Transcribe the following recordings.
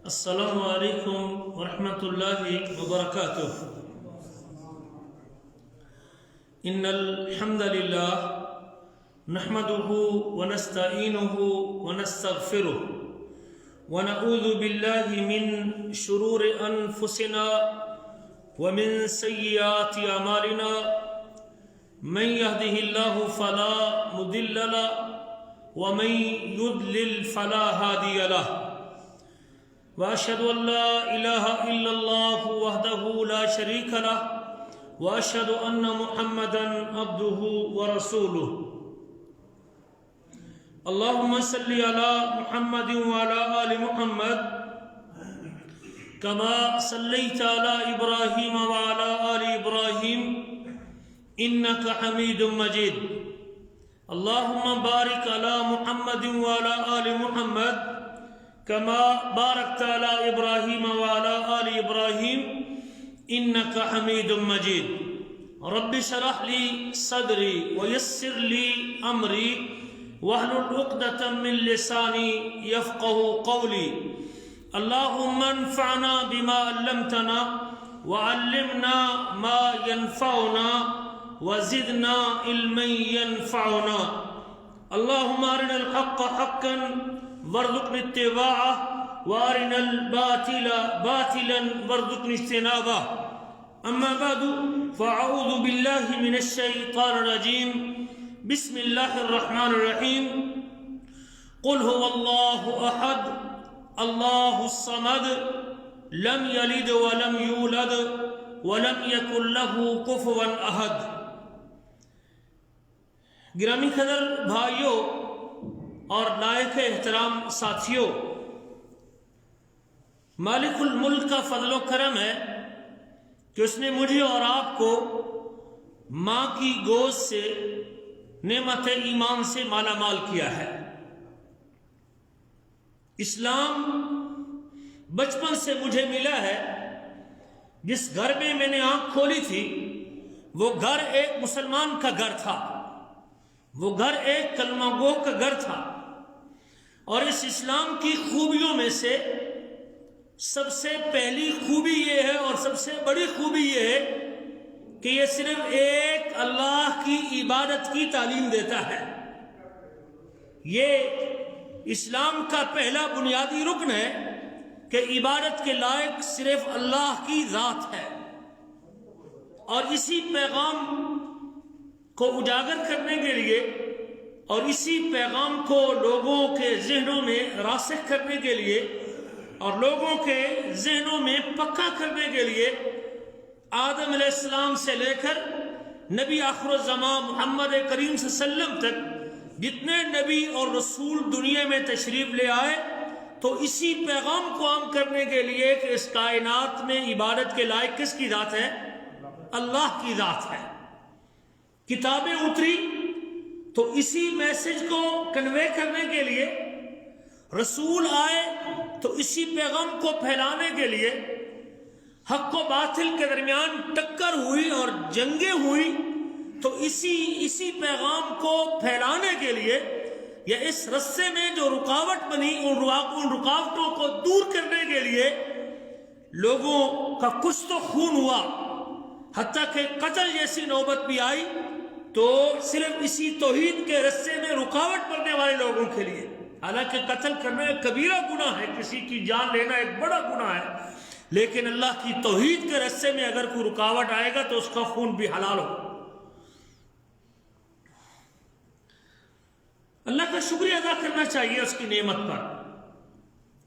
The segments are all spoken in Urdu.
السلام علیکم ورحمۃ اللہ وبرکاتہ۔ ان الحمد للہ نحمده ونستعینه ونستغفره ونعوذ باللہ من شرور انفسنا ومن سیئات اعمالنا من يهده الله فلا مضل له ومن يضلل فلا هادي له، وأشهد أن لا إله إلا الله وحده لا شريك له، وأشهد أن محمدا عبده ورسوله۔ اللهم صل على محمد وعلى آل محمد كما صليت على إبراهيم وعلى آل إبراهيم إنك حميد مجيد۔ اللهم بارك على محمد وعلى آل محمد كما باركت على إبراهيم وعلى آل إبراهيم إنك حميد مجيد۔ رب اشرح لي صدري ويسر لي أمري واحلل عقدة من لساني يفقهوا قولي۔ اللهم انفعنا بما علمتنا وعلمنا ما ينفعنا وزدنا علما ينفعنا۔ اللهم أرنا الحق حقا وارزقنا اتباعه وارنا الباطل باطلا وارزقنا اجتنابه۔ اما بعد فاعوذ باللہ من الشیطان الرجیم، بسم اللہ الرحمن الرحیم۔ قل هو اللہ احد اللہ الصمد لم یلد ولم یولد ولم یکن له کفوا احد۔ گرامی قدر بھائیوں اور لائق احترام ساتھیوں، مالک الملک کا فضل و کرم ہے کہ اس نے مجھے اور آپ کو ماں کی گود سے نعمت ایمان سے مالا مال کیا ہے۔ اسلام بچپن سے مجھے ملا ہے۔ جس گھر میں میں نے آنکھ کھولی تھی وہ گھر ایک مسلمان کا گھر تھا، وہ گھر ایک کلمہ گو کا گھر تھا۔ اور اس اسلام کی خوبیوں میں سے سب سے پہلی خوبی یہ ہے اور سب سے بڑی خوبی یہ ہے کہ یہ صرف ایک اللہ کی عبادت کی تعلیم دیتا ہے۔ یہ اسلام کا پہلا بنیادی رکن ہے کہ عبادت کے لائق صرف اللہ کی ذات ہے۔ اور اسی پیغام کو اجاگر کرنے کے لیے اور اسی پیغام کو لوگوں کے ذہنوں میں راسخ کرنے کے لیے اور لوگوں کے ذہنوں میں پکا کرنے کے لیے آدم علیہ السلام سے لے کر نبی آخر الزمان محمد کریم صلی اللہ علیہ وسلم تک جتنے نبی اور رسول دنیا میں تشریف لے آئے تو اسی پیغام کو عام کرنے کے لیے کہ اس کائنات میں عبادت کے لائق کس کی ذات ہے؟ اللہ کی ذات ہے۔ کتابیں اتری تو اسی میسج کو کنوے کرنے کے لیے، رسول آئے تو اسی پیغام کو پھیلانے کے لیے، حق و باطل کے درمیان ٹکر ہوئی اور جنگیں ہوئی تو اسی پیغام کو پھیلانے کے لیے یا اس رستے میں جو رکاوٹ بنی ان رکاوٹوں کو دور کرنے کے لیے لوگوں کا کچھ تو خون ہوا، حتیٰ کہ قتل جیسی نوبت بھی آئی، تو صرف اسی توحید کے رستے میں رکاوٹ بننے والے لوگوں کے لیے۔ حالانکہ قتل کرنا ایک کبیرہ گناہ ہے، کسی کی جان لینا ایک بڑا گناہ ہے، لیکن اللہ کی توحید کے رستے میں اگر کوئی رکاوٹ آئے گا تو اس کا خون بھی حلال ہو۔ اللہ کا شکریہ ادا کرنا چاہیے اس کی نعمت پر۔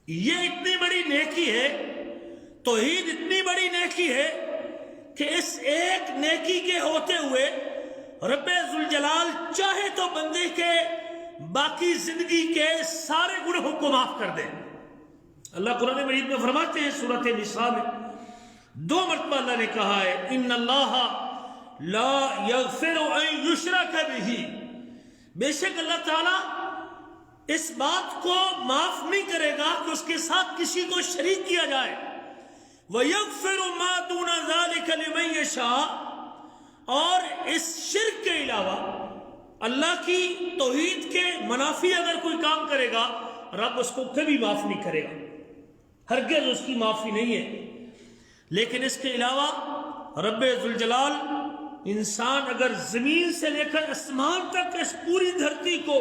یہ اتنی بڑی نیکی ہے، توحید اتنی بڑی نیکی ہے کہ اس ایک نیکی کے ہوتے ہوئے رب ذوالجلال چاہے تو بندے کے باقی زندگی کے سارے گناہوں کو معاف کر دے۔ اللہ قرآن مجید میں فرماتے ہیں سورۃ النساء میں 2 مرتبہ اللہ نے کہا ہے ان اللہ لا یغفر ان یشرک بہ، بے شک اللہ تعالیٰ اس بات کو معاف نہیں کرے گا کہ اس کے ساتھ کسی کو شریک کیا جائے، وَيَغْفِرُ مَا دُونَ ذَلِكَ لِمَن يَشَاءُ، اور اس شرک کے علاوہ اللہ کی توحید کے منافی اگر کوئی کام کرے گا رب اس کو کبھی معاف نہیں کرے گا۔ ہرگز اس کی معافی نہیں ہے۔ لیکن اس کے علاوہ رب ذوالجلال انسان اگر زمین سے لے کر آسمان تک اس پوری دھرتی کو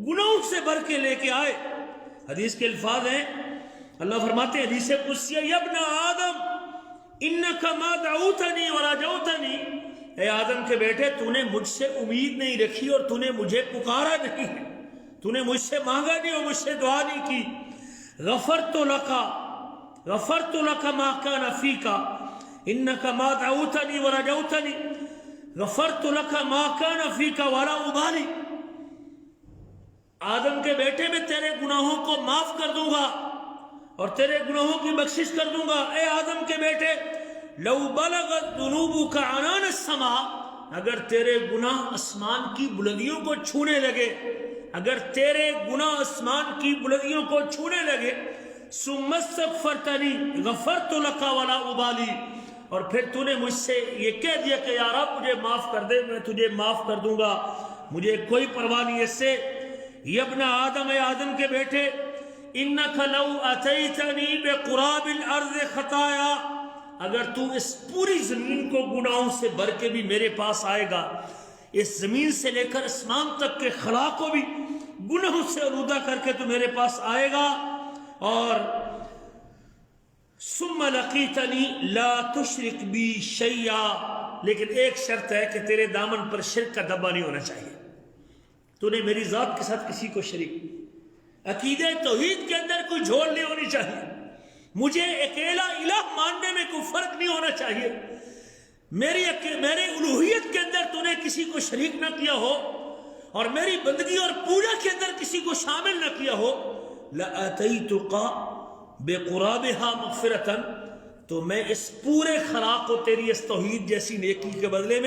گناہوں سے بھر کے لے کے آئے، حدیث کے الفاظ ہیں، اللہ فرماتے ہیں حدیث قدسیہ، یا ابن آدم انک ما دعوتنی ورجوتنی، اے آدم کے بیٹے تو نے مجھ سے امید نہیں رکھی اور تو نے مجھے پکارا نہیں، تو نے مجھ سے مانگا نہیں اور مجھ سے دعا نہیں کی، غفرت لک ما کان فیک انک ما دعوتنی ورجوتنی، غفرت لک ما کان فیک ولا ابالی، آدم کے بیٹے میں تیرے گناہوں کو معاف کر دوں گا اور تیرے گناہوں کی بخشش کر دوں گا۔ اے آدم کے بیٹے، لو بلغت ذنوبک عنان السماء، اگر تیرے گناہ آسمان کی بلندیوں کو چھونے لگے، اگر تیرے گناہ آسمان کی بلندیوں کو چھونے لگے، ثم استغفرتنی غفرت لک ولا ابالی، اور پھر تو نے مجھ سے یہ کہہ دیا کہ یا رب مجھے معاف کر دے، میں تجھے معاف کر دوں گا، مجھے کوئی پرواہ نہیں اس سے۔ یا ابن آدم، اے آدم کے بیٹے، انک لو اتیتنی بقراب الارض خطایا، اگر تو اس پوری زمین کو گناہوں سے بھر کے بھی میرے پاس آئے گا، اس زمین سے لے کر آسمان تک کے خلا کو بھی گناہوں سے آلودہ کر کے تو میرے پاس آئے گا، اور ثم لقیتنی لا تشرک بی شیئا، لیکن ایک شرط ہے کہ تیرے دامن پر شرک کا دبا نہیں ہونا چاہیے، تو نے میری ذات کے ساتھ کسی کو شریک، عقیدہ توحید کے اندر کوئی جھول نہیں ہونی چاہیے، مجھے اکیلا الہ ماننے میں کوئی فرق نہیں ہونا چاہیے، میرے الوہیت کے اندر تو نے کسی کو شریک نہ کیا ہو، اور میری بندگی اور پوجا کے اندر کسی کو شامل نہ کیا ہو، لَأَتَيْتُقَ بِقُرَابِهَا مَغْفِرَةً، تو میں اس پورے خلا کو تیری اس توحید جیسی نیکی کے بدلے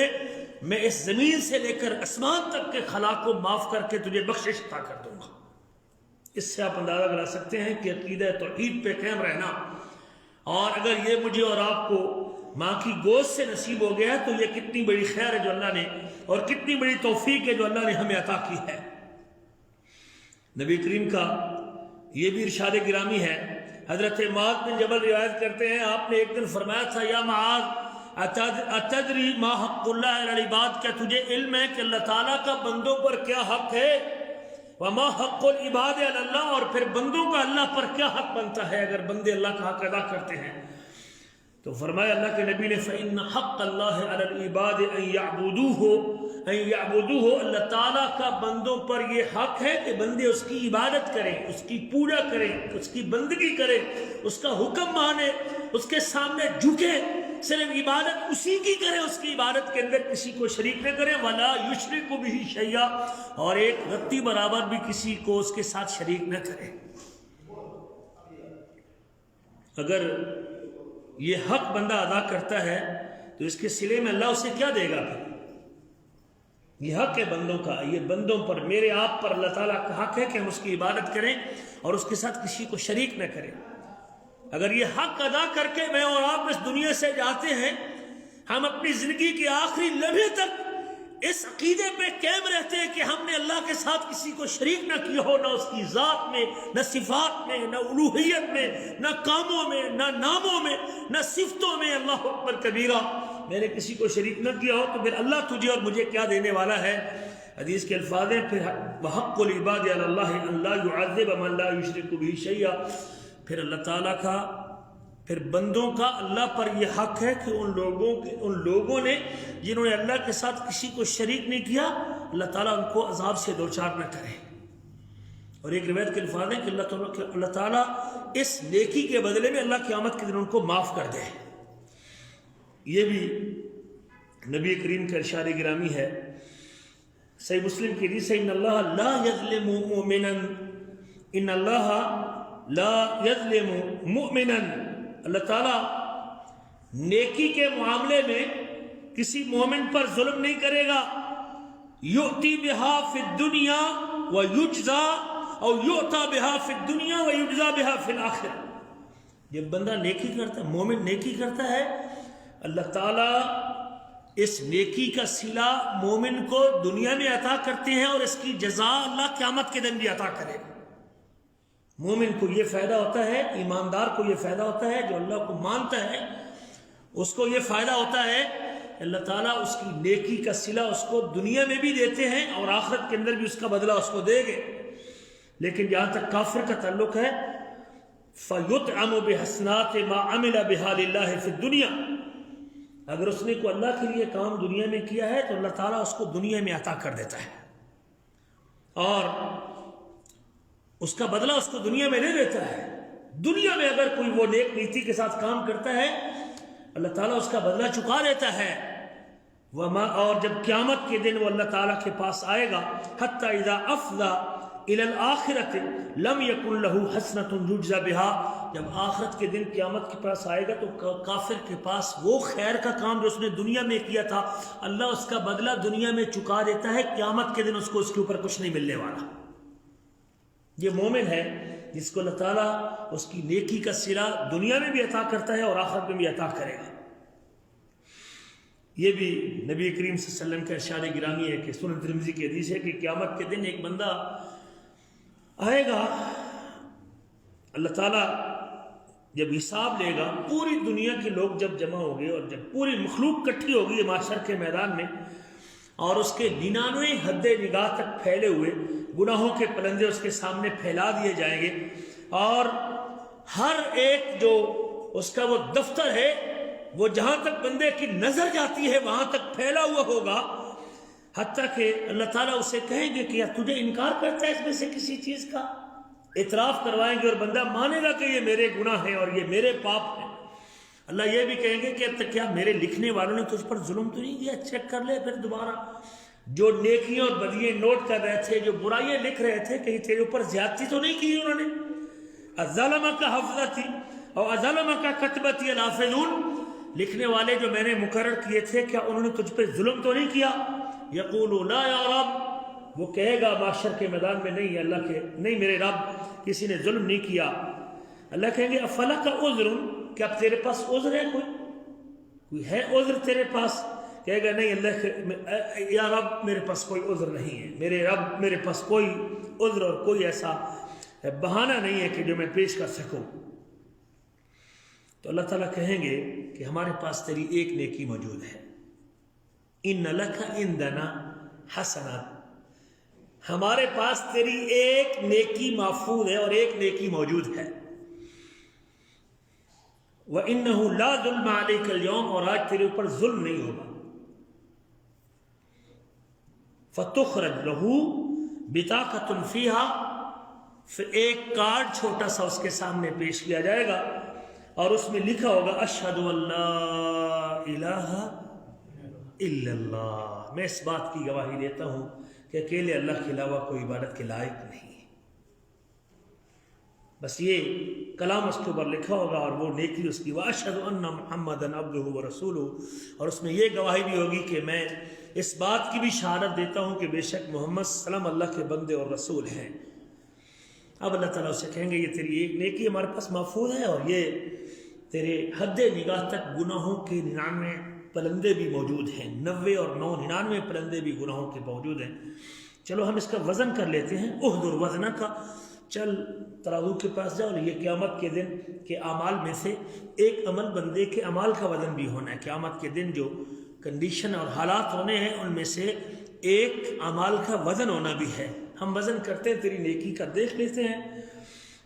میں اس زمین سے لے کر آسمان تک کے خلا کو معاف کر کے تجھے بخشش عطا کر دوں گا۔ اس سے آپ اندازہ لگا سکتے ہیں کہ عقیدہ توحید پہ قائم رہنا، اور اگر یہ مجھے اور آپ کو ماں کی گوشت سے نصیب ہو گیا ہے تو یہ کتنی بڑی خیر ہے جو اللہ نے، اور کتنی بڑی توفیق ہے جو اللہ نے ہمیں عطا کی ہے۔ نبی کریم کا یہ بھی ارشاد گرامی ہے، حضرت معاذ بن جبل روایت کرتے ہیں، آپ نے ایک دن فرمایا تھا، یا معاذ اتدری ما حق اللہ علی العباد، کیا تجھے علم ہے کہ اللہ تعالیٰ کا بندوں پر کیا حق ہے؟ وما حق العباد علی اللہ، اور پھر بندوں کا اللہ پر کیا حق بنتا ہے اگر بندے اللہ کا حق ادا کرتے ہیں؟ تو فرمایا اللہ کے نبی نے فإن حق اللہ علی العباد ان یعبدوہ، اللہ تعالیٰ کا بندوں پر یہ حق ہے کہ بندے اس کی عبادت کریں، اس کی پوجا کریں، اس کی بندگی کریں، اس کا حکم مانے، اس کے سامنے جھکے، صرف عبادت اسی کی کریں، اس کی عبادت کے اندر کسی کو شریک نہ کریں، ولا یشرک بہ شیئا، اور ایک رتی برابر بھی کسی کو اس کے ساتھ شریک نہ کریں۔ اگر یہ حق بندہ ادا کرتا ہے تو اس کے صلے میں اللہ اسے کیا دے گا؟ یہ حق ہے بندوں کا، یہ بندوں پر، میرے آپ پر اللہ تعالیٰ کا حق ہے کہ ہم اس کی عبادت کریں اور اس کے ساتھ کسی کو شریک نہ کریں۔ اگر یہ حق ادا کر کے میں اور آپ اس دنیا سے جاتے ہیں، ہم اپنی زندگی کے آخری لمحے تک اس عقیدے پہ قائم رہتے ہیں کہ ہم نے اللہ کے ساتھ کسی کو شریک نہ کیا ہو، نہ اس کی ذات میں، نہ صفات میں، نہ الوہیت میں، نہ کاموں میں، نہ ناموں میں، نہ صفتوں میں، اللہ اکبر کبیرہ، میں نے کسی کو شریک نہ کیا ہو، تو پھر اللہ تجھے اور مجھے کیا دینے والا ہے؟ حدیث کے الفاظ ہیں، پھر وحق العباد علی اللہ ان لا يعذب من لا یشرک بہ شیئا، پھر اللہ تعالیٰ کا، پھر بندوں کا اللہ پر یہ حق ہے کہ ان لوگوں نے جنہوں نے اللہ کے ساتھ کسی کو شریک نہیں کیا، اللہ تعالیٰ ان کو عذاب سے دوچار نہ کرے۔ اور ایک روایت کے الفاظ ہیں کہ اللہ تعالیٰ اس نیکی کے بدلے میں اللہ قیامت کے دن ان کو معاف کر دے۔ یہ بھی نبی کریم کا ارشاد گرامی ہے، صحیح مسلم کی حدیث ہے، ان اللہ لا یظلم مؤمنا، ان اللہ لا یظلم مؤمنا، اللہ تعالیٰ نیکی کے معاملے میں کسی مومن پر ظلم نہیں کرے گا، یؤتی بہا فی الدنیا ویجزا، او یؤتا بہا فی الدنیا ویجزا بہا فی الآخرہ۔ جب بندہ نیکی کرتا ہے، مومن نیکی کرتا ہے، اللہ تعالیٰ اس نیکی کا صلہ مومن کو دنیا میں عطا کرتے ہیں اور اس کی جزا اللہ قیامت کے دن بھی عطا کرے گا۔ مومن کو یہ فائدہ ہوتا ہے، ایماندار کو یہ فائدہ ہوتا ہے، جو اللہ کو مانتا ہے اس کو یہ فائدہ ہوتا ہے، اللہ تعالیٰ اس کی نیکی کا صلہ اس کو دنیا میں بھی دیتے ہیں اور آخرت کے اندر بھی اس کا بدلہ اس کو دے گے۔ لیکن جہاں تک کافر کا تعلق ہے فَيُطْعَمُ بِحَسْنَاتِ مَا عَمِلَ بِهَا لِلَّهِ فِي الدُّنْيَا، اگر اس نے کوئی اللہ کے لیے کام دنیا میں کیا ہے تو اللہ تعالیٰ اس کو دنیا میں عطا کر دیتا ہے اور اس کا بدلہ اس کو دنیا میں دے دیتا ہے۔ دنیا میں اگر کوئی وہ نیک نیتی کے ساتھ کام کرتا ہے اللہ تعالیٰ اس کا بدلہ چکا دیتا ہے۔ اور جب قیامت کے دن وہ اللہ تعالیٰ کے پاس آئے گا حَتَّى إِذَا أَفْضَى إِلَى الْآخِرَةِ لَمْ يَكُنْ لَهُ حَسْنَةٌ يُجْزَى بِهَا، جب آخرت کے دن قیامت کے پاس آئے گا تو کافر کے پاس وہ خیر کا کام جو اس نے دنیا میں کیا تھا اللہ اس کا بدلہ دنیا میں چکا دیتا ہے، قیامت کے دن اس کو اس کے اوپر کچھ نہیں ملنے والا۔ یہ مومن ہے جس کو اللہ تعالیٰ اس کی نیکی کا صلہ دنیا میں بھی عطا کرتا ہے اور آخرت میں بھی عطا کرے گا۔ یہ بھی نبی کریم صلی اللہ علیہ وسلم کا ارشاد گرامی ہے کہ سنن ترمذی کی حدیث ہے کہ قیامت کے دن ایک بندہ آئے گا، اللہ تعالیٰ جب حساب لے گا، پوری دنیا کے لوگ جب جمع ہو گئے اور جب پوری مخلوق کٹھی ہوگی معاشر کے میدان میں اور اس کے 99 حد نگاہ تک پھیلے ہوئے گناہوں کے پلندے اس کے سامنے پھیلا دیے جائیں گے اور ہر ایک جو اس کا وہ دفتر ہے وہ جہاں تک بندے کی نظر جاتی ہے وہاں تک پھیلا ہوا ہوگا، حتیٰ کہ اللہ تعالیٰ اسے کہیں گے کہ یا تجھے انکار کرتا ہے اس میں سے کسی چیز کا؟ اعتراف کروائیں گے اور بندہ مانے گا کہ یہ میرے گناہ ہیں اور یہ میرے پاپ ہیں۔ اللہ یہ بھی کہیں گے کہ اب تک کیا میرے لکھنے والوں نے تجھ پر ظلم تو نہیں کیا؟ چیک کر لے پھر دوبارہ، جو نیکیاں اور بدیاں نوٹ کر رہے تھے، جو برائیاں لکھ رہے تھے، کہیں تیرے اوپر زیادتی تو نہیں کی انہوں نے؟ الظَّلَمَكَ حَفْظَتِي اور الظَّلَمَكَ كَتْبَتِي الْحَافِظُونَ، لکھنے والے جو میں نے مقرر کیے تھے کیا انہوں نے تجھ پہ ظلم تو نہیں کیا؟ یقول لا یا رب، وہ کہے گا معاشر کے میدان میں نہیں اللہ کے نہیں میرے رب کسی نے ظلم نہیں کیا۔ اللہ کہیں گے افلک عذر، کیا تیرے پاس عذر ہے؟ کوئی ہے عذر تیرے پاس؟ کہے گا نہیں اللہ یا رب میرے پاس کوئی عذر نہیں ہے، میرے رب میرے پاس کوئی عذر اور کوئی ایسا بہانہ نہیں ہے کہ جو میں پیش کر سکوں۔ تو اللہ تعالیٰ کہیں گے کہ ہمارے پاس تیری ایک نیکی موجود ہے، ان لک عندنا حسنات، ہمارے پاس تیری ایک نیکی محفوظ ہے اور ایک نیکی موجود ہے۔ وَإِنَّهُ لَا ظُلْمَ عَلَيْكَ الْيَوْمَ، اور آج تیرے اوپر ظلم نہیں ہوگا۔ فَتُخْرَجْ لَهُ بِطَاقَةٌ فِيهَا، پھر ایک کارڈ چھوٹا سا اس کے سامنے پیش کیا جائے گا اور اس میں لکھا ہوگا اشہد ان لا الہ الا اللہ، میں اس بات کی گواہی دیتا ہوں کہ اکیلے اللہ کے علاوہ کوئی عبادت کے لائق نہیں ہے۔ بس یہ کلام اس کے اوپر لکھا ہوگا اور وہ نیکی اس کی واشہد ان محمدا عبدہ ورسولہ، اور اس میں یہ گواہی بھی ہوگی کہ میں اس بات کی بھی شہادت دیتا ہوں کہ بے شک محمد صلی اللہ علیہ وسلم اللہ کے بندے اور رسول ہیں۔ اب اللہ تعالیٰ اسے کہیں گے یہ تیری ایک نیکی ہمارے پاس محفوظ ہے اور یہ تیرے حد نگاہ تک گناہوں کے 99 پلندے بھی موجود ہیں، 90 اور 99 پلندے بھی گناہوں کے موجود ہیں۔ چلو ہم اس کا وزن کر لیتے ہیں، احضر وزن کا، چل ترازو کے پاس جاؤ، یہ قیامت کے دن کے اعمال میں سے ایک عمل بندے کے اعمال کا وزن بھی ہونا ہے۔ قیامت کے دن جو کنڈیشن اور حالات ہونے ہیں ان میں سے ایک اعمال کا وزن ہونا بھی ہے۔ ہم وزن کرتے ہیں تیری نیکی کا، دیکھ لیتے ہیں،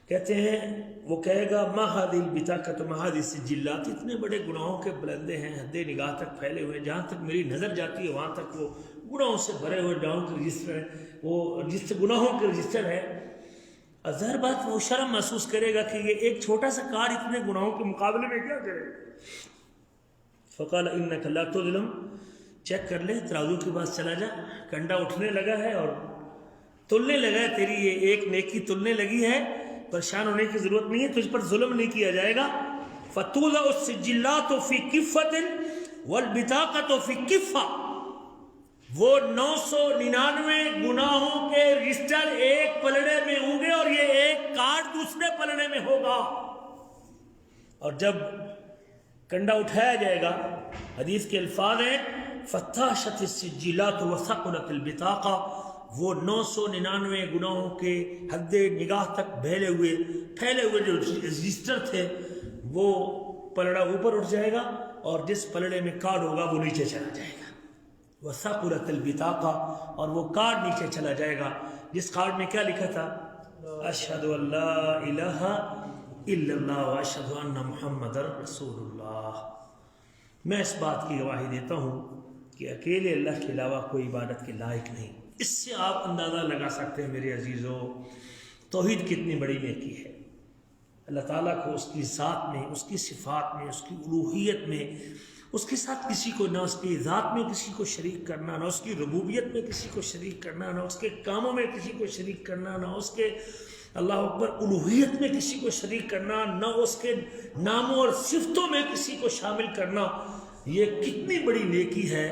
کہتے ہیں وہ کہے گا ما هذه البطاقۃ ما هذه السجلات، اتنے بڑے گناہوں کے بلندے ہیں، حد نگاہ تک پھیلے ہوئے، جہاں تک میری نظر جاتی ہے وہاں تک وہ گناہوں سے بھرے ہوئے گناہوں کے رجسٹر ہیں، وہ گناہوں کے رجسٹر ہے۔ ظاہر بات وہ شرم محسوس کرے گا کہ یہ ایک چھوٹا سا کار اتنے گناہوں کے مقابلے میں کیا کرے۔ فقال انک لا تظلم، چیک کر لے، ترازو کے پاس چلا جا، کنڈا اٹھنے لگا ہے اور تلنے لگا ہے، تیری یہ ایک نیکی تلنے لگی ہے، پریشان ہونے کی ضرورت نہیں ہے، تجھ پر ظلم نہیں کیا جائے گا۔ فتوضع السجلات فی کفۃ والبطاقۃ فی کفۃ، وہ 999 گناہوں کے رجسٹر ایک پلڑے میں ہوں گے اور یہ ایک کارڈ دوسرے پلڑے میں ہوگا۔ اور جب کنڈا اٹھایا جائے گا، حدیث کے الفاظ ہیں فتاشت السجلات وثقلت البطاقہ، وہ 999 گناہوں کے حد نگاہ تک پھیلے ہوئے جو رجسٹر تھے وہ پلڑا اوپر اٹھ جائے گا، اور جس پلڑے میں کارڈ ہوگا وہ نیچے چلا جائے گا. وَثَقُلَتِ الْبِطَاقَةُ، اور وہ کارڈ نیچے چلا جائے گا جس کارڈ میں کیا لکھا تھا؟ اشہد ان لا الہ الا اللہ واشہد ان محمد رسول اللہ. میں اس بات کی گواہی دیتا ہوں کہ اکیلے اللہ کے علاوہ کوئی عبادت کے لائق نہیں. اس سے آپ اندازہ لگا سکتے ہیں میرے عزیزو توحید کتنی بڑی نیکی ہے. اللہ تعالیٰ کو اس کی ذات میں، اس کی صفات میں، اس کی الوہیت میں، اس کے ساتھ کسی کو، نہ اس کی ذات میں کسی کو شریک کرنا، نہ اس کی ربوبیت میں کسی کو شریک کرنا، نہ اس کے کاموں میں کسی کو شریک کرنا، نہ اس کے اللہ اکبر الوہیت میں کسی کو شریک کرنا، نہ اس کے ناموں اور صفتوں میں کسی کو شامل کرنا. یہ کتنی بڑی نیکی ہے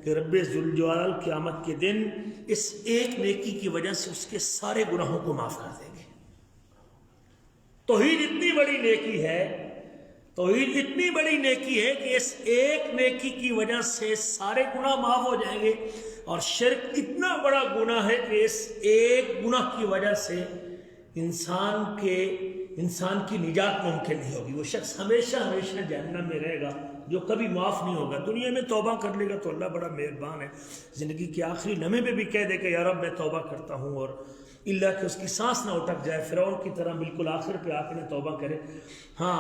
کہ رب ذوالجلال قیامت کے دن اس ایک نیکی کی وجہ سے اس کے سارے گناہوں کو معاف کر دیں گے. توحید اتنی بڑی نیکی ہے، توحید اتنی بڑی نیکی ہے کہ اس ایک نیکی کی وجہ سے سارے گناہ معاف ہو جائیں گے. اور شرک اتنا بڑا گناہ ہے کہ اس ایک گناہ کی وجہ سے انسان کی نجات ممکن نہیں ہوگی. وہ شخص ہمیشہ ہمیشہ جہنم میں رہے گا جو کبھی معاف نہیں ہوگا. دنیا میں توبہ کر لے گا تو اللہ بڑا مہربان ہے، زندگی کے آخری لمحے میں بھی کہہ دے کہ یا رب میں توبہ کرتا ہوں، اور اللہ کہ اس کی سانس نہ اٹک جائے، فرعون کی طرح بالکل آخر پہ آ کے توبہ کرے. ہاں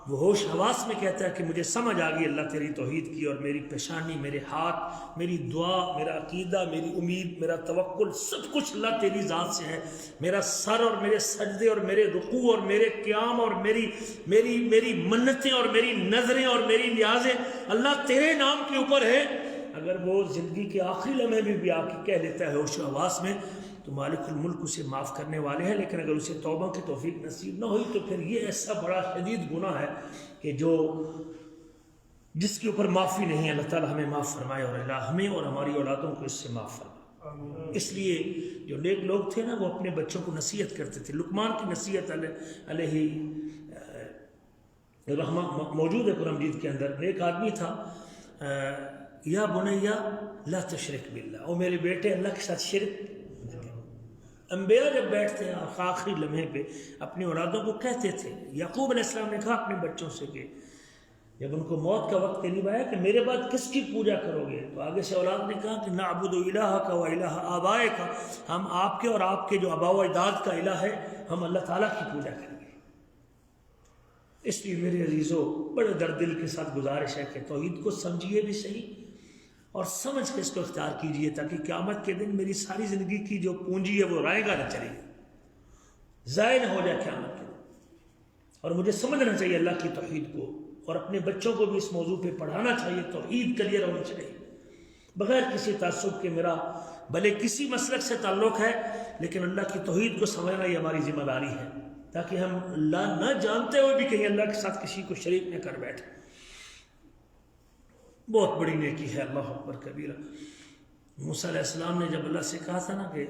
وہ ہوش حواس میں کہتا ہے کہ مجھے سمجھ آ گئی اللہ تیری توحید کی، اور میری پیشانی، میرے ہاتھ، میری دعا، میرا عقیدہ، میری امید، میرا توکل، سب کچھ اللہ تیری ذات سے ہے. میرا سر اور میرے سجدے اور میرے رکوع اور میرے قیام اور میری منتیں اور میری نظریں اور میری نیازیں اللہ تیرے نام کے اوپر ہے. اگر وہ زندگی کے آخری لمحے میں بھی آ کے کہہ لیتا ہے ہوش حواس میں تو مالک الملک اسے معاف کرنے والے ہیں. لیکن اگر اسے توبہ کی توفیق نصیب نہ ہوئی تو پھر یہ ایسا بڑا شدید گناہ ہے کہ جس کے اوپر معافی نہیں ہے. اللہ تعالی ہمیں معاف فرمائے، اور اللہ ہمیں اور ہماری اولادوں کو اس سے معاف فرمائے. اس لیے جو نیک لوگ تھے نا وہ اپنے بچوں کو نصیحت کرتے تھے. لقمان کی نصیحت علیہ رحمہ موجود ہے قرآن مجید کے اندر. ایک آدمی تھا، یا بنیا لا تشرک باللہ، او میرے بیٹے اللہ کے ساتھ شرک. انبیاء جب بیٹھتے ہیں آخری لمحے پہ اپنی اولادوں کو کہتے تھے. یعقوب علیہ السلام نے کہا اپنے بچوں سے کہ جب ان کو موت کا وقت قریب آیا کہ میرے بعد کس کی پوجا کرو گے، تو آگے سے اولاد نے کہا کہ نعبد الہک و الہ آبائک، ہم آپ کے اور آپ کے جو آباء و اجداد کا الہ ہے ہم اللہ تعالیٰ کی پوجا کریں گے. اس لیے میرے عزیزو بڑے درد دل کے ساتھ گزارش ہے کہ توحید کو سمجھیے بھی صحیح اور سمجھ کے اس کو اختیار کیجئے، تاکہ قیامت کے دن میری ساری زندگی کی جو پونجی ہے وہ رائے گا نہ چلے گی، ضائع نہ ہو جائے قیامت کے دن. اور مجھے سمجھنا چاہیے اللہ کی توحید کو، اور اپنے بچوں کو بھی اس موضوع پہ پڑھانا چاہیے. توحید کلیئر ہونی چاہیے بغیر کسی تعصب کے. میرا بھلے کسی مسلک سے تعلق ہے لیکن اللہ کی توحید کو سمجھنا یہ ہماری ذمہ داری ہے، تاکہ ہم اللہ نہ جانتے ہوئے بھی کہیں اللہ کے ساتھ کسی کو شریک نہ کر بیٹھے. بہت بڑی نیکی ہے، اللہ اکبر کبیرہ. موسیٰ علیہ السلام نے جب اللہ سے کہا تھا نا کہ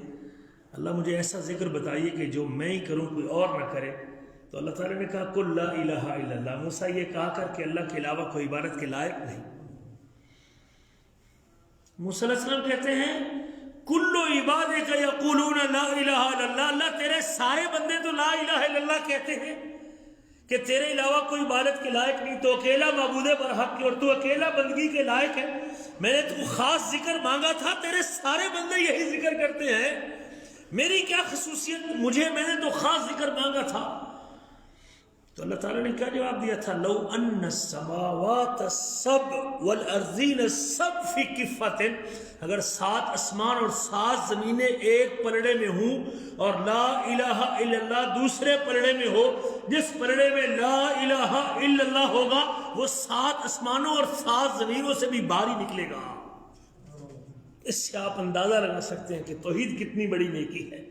اللہ مجھے ایسا ذکر بتائیے کہ جو میں ہی کروں کوئی اور نہ کرے، تو اللہ تعالیٰ نے کہا قل لا الہ الا اللہ. موسیٰ یہ کہا کر کہ اللہ کے علاوہ کوئی عبادت کے لائق نہیں. موسیٰ علیہ السلام کہتے ہیں کل عبادک یقولون لا الہ الا اللہ. اللہ تیرے سارے بندے تو لا الہ الا اللہ کہتے ہیں کہ تیرے علاوہ کوئی عبادت کے لائق نہیں، تو اکیلا معبود برحق کی، اور تو اکیلا بندگی کے لائق ہے. میں نے تو خاص ذکر مانگا تھا، تیرے سارے بندے یہی ذکر کرتے ہیں، میری کیا خصوصیت، میں نے تو خاص ذکر مانگا تھا. تو اللہ تعالیٰ نے کیا جواب دیا تھا؟ لو ان السماوات السبع والارضین السبع فی کفۃ، اگر 7 آسمان اور 7 زمینیں ایک پلڑے میں ہوں اور لا الہ الا اللہ دوسرے پلڑے میں ہو، جس پلڑے میں لا الہ الا اللہ ہوگا وہ 7 آسمانوں اور 7 زمینوں سے بھی بھاری نکلے گا. اس سے آپ اندازہ لگا سکتے ہیں کہ توحید کتنی بڑی نیکی ہے.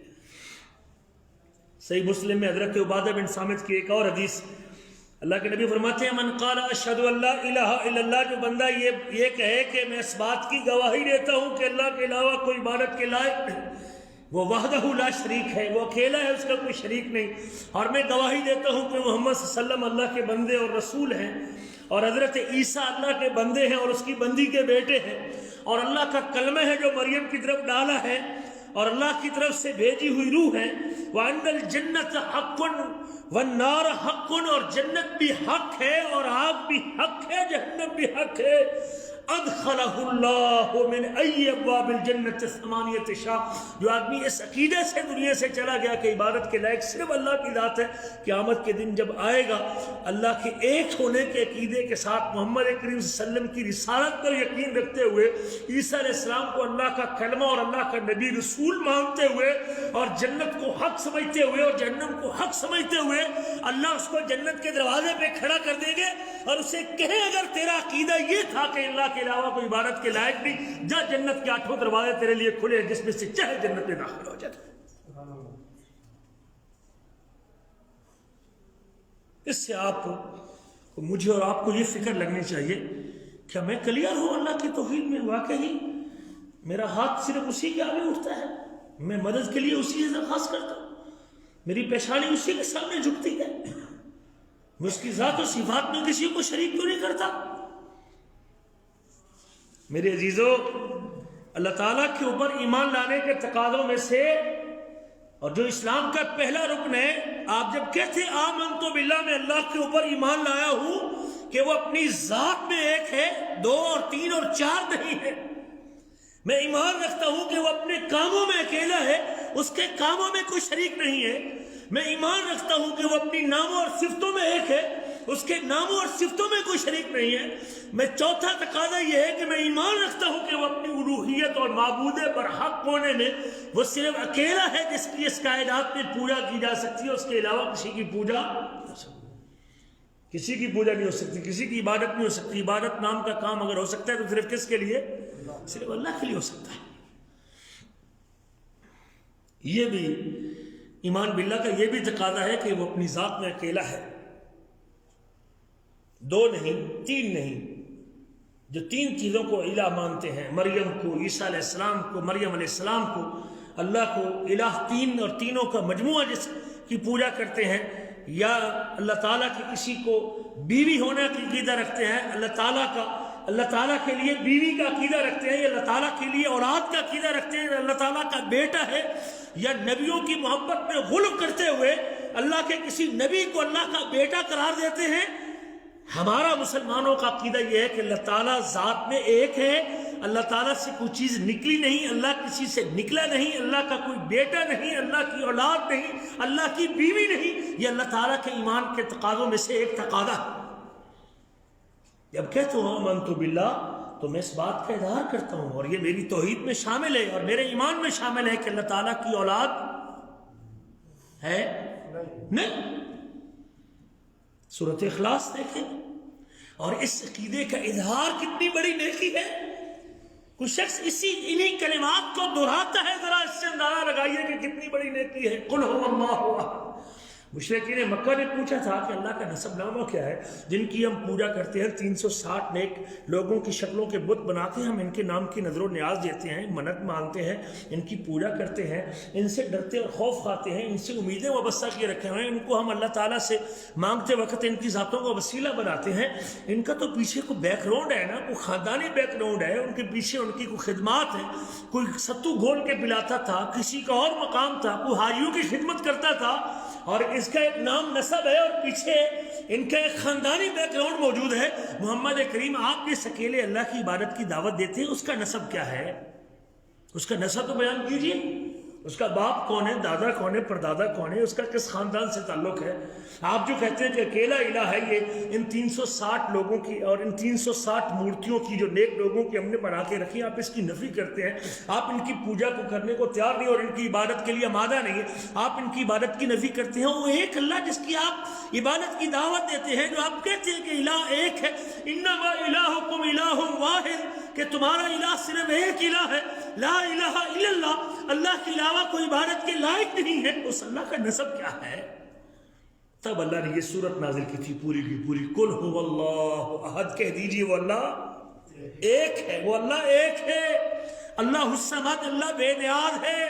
صحیح مسلم میں حضرت عبادہ بن صامت کی ایک اور حدیث، اللہ کے نبی فرماتے ہیں من قال اشہد ان لا الہ الا اللہ، جو بندہ یہ کہے کہ میں اس بات کی گواہی دیتا ہوں کہ اللہ کے علاوہ کوئی عبادت کے لائق نہیں، وہ وحدہ لا شریک ہے، وہ اکیلا ہے، اس کا کوئی شریک نہیں، اور میں گواہی دیتا ہوں کہ محمد صلی اللہ علیہ وسلم اللہ کے بندے اور رسول ہیں، اور حضرت عیسیٰ اللہ کے بندے ہیں اور اس کی بندی کے بیٹے ہیں، اور اللہ کا کلمہ ہے جو مریم کی طرف ڈالا ہے، اور اللہ کی طرف سے بھیجی ہوئی روح ہے. وَأَنَّ الْجَنَّةَ حَقٌّ وَالنَّارَ حَقٌّ، اور جنت بھی حق ہے اور آگ بھی حق ہے، جہنم بھی حق ہے. ادخلہ اللہ من ای ابواب الجنت ثمانیۃ شاء. جو آدمی اس عقیدے سے دنیا سے چلا گیا کہ عبادت کے لائق صرف اللہ کی ذات ہے، قیامت کے دن جب آئے گا اللہ کے ایک ہونے کے عقیدے کے ساتھ، محمد کریم صلی اللہ علیہ وسلم کی رسالت پر یقین رکھتے ہوئے، عیسیٰ علیہ السلام کو اللہ کا کلمہ اور اللہ کا نبی رسول مانتے ہوئے، اور جنت کو حق سمجھتے ہوئے اور جہنم کو حق سمجھتے ہوئے، اللہ اس کو جنت کے دروازے پہ کھڑا کر دیں گے اور اسے کہیں اگر تیرا عقیدہ یہ تھا کہ اللہ کے علاوہ کوئی عبادت کے لائق نہیں، جا جنت کے 8 دروازے تیرے لیے کھلے ہیں، جس میں سے چاہے جنت میں داخل ہو جائے. اس سے آپ کو، مجھے اور آپ کو یہ فکر لگنی چاہیے کہ میں کلیئر ہوں اللہ کی توحید میں. واقعی میرا ہاتھ صرف اسی کے آگے اٹھتا ہے، میں مدد کے لیے اسی سے درخواست کرتا ہوں، میری پیشانی اسی کے سامنے جھکتی ہے، میں اس کی ذات و صفات میں کسی کو شریک کیوں نہیں کرتا. میرے عزیزو، اللہ تعالیٰ کے اوپر ایمان لانے کے تقاضوں میں سے، اور جو اسلام کا پہلا رکن ہے، آپ جب کہتے آمنت باللہ، میں اللہ کے اوپر ایمان لایا ہوں کہ وہ اپنی ذات میں ایک ہے، 2 اور 3 اور 4 نہیں ہے. میں ایمان رکھتا ہوں کہ وہ اپنے کاموں میں اکیلا ہے، اس کے کاموں میں کوئی شریک نہیں ہے. میں ایمان رکھتا ہوں کہ وہ اپنی ناموں اور صفتوں میں ایک ہے، اس کے ناموں اور صفتوں میں کوئی شریک نہیں ہے. میں چوتھا تقاضا یہ ہے کہ میں ایمان رکھتا ہوں کہ وہ اپنی الوہیت اور معبود برحق ہونے میں وہ صرف اکیلا ہے جس کی اس کائنات میں پوجا کی جا سکتی ہے، اس کے علاوہ کسی کی پوجا نہیں ہو سکتی، کسی کی عبادت نہیں ہو سکتی. عبادت نام کا کام اگر ہو سکتا ہے تو صرف کس کے لیے؟ صرف اللہ کے لیے ہو سکتا ہے. یہ بھی ایمان باللہ کا یہ بھی تقاضا ہے کہ وہ اپنی ذات میں اکیلا ہے، 2 نہیں 3 نہیں. جو 3 چیزوں کو الہ مانتے ہیں، مریم کو، عیسیٰ علیہ السلام کو، مریم علیہ السلام کو، اللہ کو الہ 3 اور تینوں کا مجموعہ جس کی پوجا کرتے ہیں، یا اللہ تعالیٰ کی کسی کو بیوی ہونے کی عقیدہ رکھتے ہیں، اللہ تعالیٰ کے لیے بیوی کا عقیدہ رکھتے ہیں، یا اللہ تعالیٰ کے لیے اولاد کا عقیدہ رکھتے ہیں، اللہ تعالیٰ کا بیٹا ہے، یا نبیوں کی محبت میں غلو کرتے ہوئے اللہ کے کسی نبی کو اللہ کا بیٹا قرار دیتے ہیں. ہمارا مسلمانوں کا عقیدہ یہ ہے کہ اللہ تعالیٰ ذات میں ایک ہے، اللہ تعالیٰ سے کوئی چیز نکلی نہیں، اللہ کسی سے نکلا نہیں، اللہ کا کوئی بیٹا نہیں، اللہ کی اولاد نہیں، اللہ کی بیوی نہیں. یہ اللہ تعالیٰ کے ایمان کے تقاضوں میں سے ایک تقاضا ہے. جب کہتا ہوں آمنت باللہ تو میں اس بات کا اظہار کرتا ہوں، اور یہ میری توحید میں شامل ہے اور میرے ایمان میں شامل ہے کہ اللہ تعالیٰ کی اولاد ہے نہیں. سورۃ اخلاص دیکھیں، اور اس عقیدے کا اظہار کتنی بڑی نیکی ہے. کوئی شخص انہی کلمات کو دہراتا ہے، ذرا اس سے اندازہ لگائیے کہ کتنی بڑی نیکی ہے. قل هو اللہ احد. مشرکین مکہ نے پوچھا تھا کہ اللہ کا نسب نامہ کیا ہے جن کی ہم پوجا کرتے ہیں، 360 نیک لوگوں کی شکلوں کے بت بناتے ہیں، ہم ان کے نام کی نظر و نیاز دیتے ہیں، منت مانتے ہیں، ان کی پوجا کرتے ہیں، ان سے ڈرتے اور خوف کھاتے ہیں، ان سے امیدیں وابستہ کیے رکھے ہوئے ہیں، ان کو ہم اللہ تعالیٰ سے مانگتے وقت ان کی ذاتوں کا وسیلہ بناتے ہیں. ان کا تو پیچھے کوئی بیک گراؤنڈ ہے نا، کوئی خاندانی بیک گراؤنڈ ہے، ان کے پیچھے ان کی کوئی خدمات ہے، کوئی ستو گھول کے پلاتا تھا، کسی کا اور مقام تھا، کوئی حاجیوں کی خدمت کرتا تھا، اور اس کا ایک نام نسب ہے، اور پیچھے ان کا ایک خاندانی بیک گراؤنڈ موجود ہے. محمد کریم آپ جس اکیلے اللہ کی عبادت کی دعوت دیتے ہیں، اس کا نسب کیا ہے؟ اس کا نسب تو بیان کیجیے. اس کا باپ کون ہے، دادا کون ہے، پردادا کون ہے، اس کا کس خاندان سے تعلق ہے؟ آپ جو کہتے ہیں کہ اکیلا الہ ہے، یہ ان 360 لوگوں کی اور ان 360 مورتیوں کی جو نیک لوگوں کی ہم نے بنا کے رکھی، آپ اس کی نفی کرتے ہیں. آپ ان کی پوجا کو کرنے کو تیار نہیں اور ان کی عبادت کے لیے آمادہ نہیں ہے. آپ ان کی عبادت کی نفی کرتے ہیں. وہ ایک اللہ جس کی آپ عبادت کی دعوت دیتے ہیں، جو آپ کہتے ہیں کہ الہ ایک ہے، انما الہکم الہ واحد، کہ تمہارا الہ صرف ایک الہ ہے، لا الہ الا اللہ، اللہ کے علاوہ کوئی عبادت کے لائق نہیں ہے. اس اللہ کا نسب کیا ہے؟ تب اللہ نے یہ سورت نازل کی تھی پوری کی پوری، قل هو اللہ احد. کہہ دیجئے وہ اللہ ایک ہے، وہ اللہ ایک ہے. اللہ الصمد، اللہ بے نیاز ہے.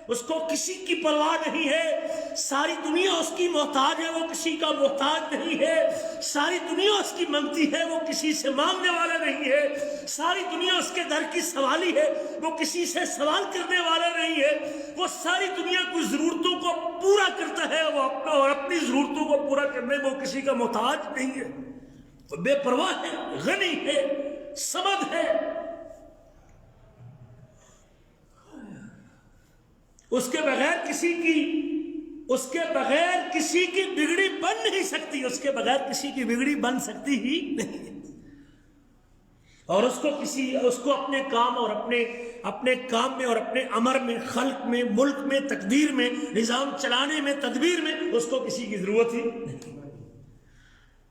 اس کو کسی کی پرواہ نہیں ہے، ساری دنیا اس کی محتاج ہے، وہ کسی کا محتاج نہیں ہے، ساری دنیا اس کی منگتی ہے، وہ کسی سے مانگنے والا نہیں ہے، ساری دنیا اس کے در کی سوالی ہے، وہ کسی سے سوال کرنے والا نہیں ہے، وہ ساری دنیا کی ضرورتوں کو پورا کرتا ہے، وہ اپنا اور اپنی ضرورتوں کو پورا کرنے میں وہ کسی کا محتاج نہیں ہے، وہ بے پرواہ ہے، غنی ہے، صمد ہے۔ اس کے بغیر کسی کی بگڑی بن نہیں سکتی، اس کے بغیر کسی کی بگڑی بن سکتی ہی نہیں، اور اس کو اپنے کام اور اپنے کام میں اور اپنے امر میں، خلق میں، ملک میں، تقدیر میں، نظام چلانے میں، تدبیر میں اس کو کسی کی ضرورت ہی نہیں۔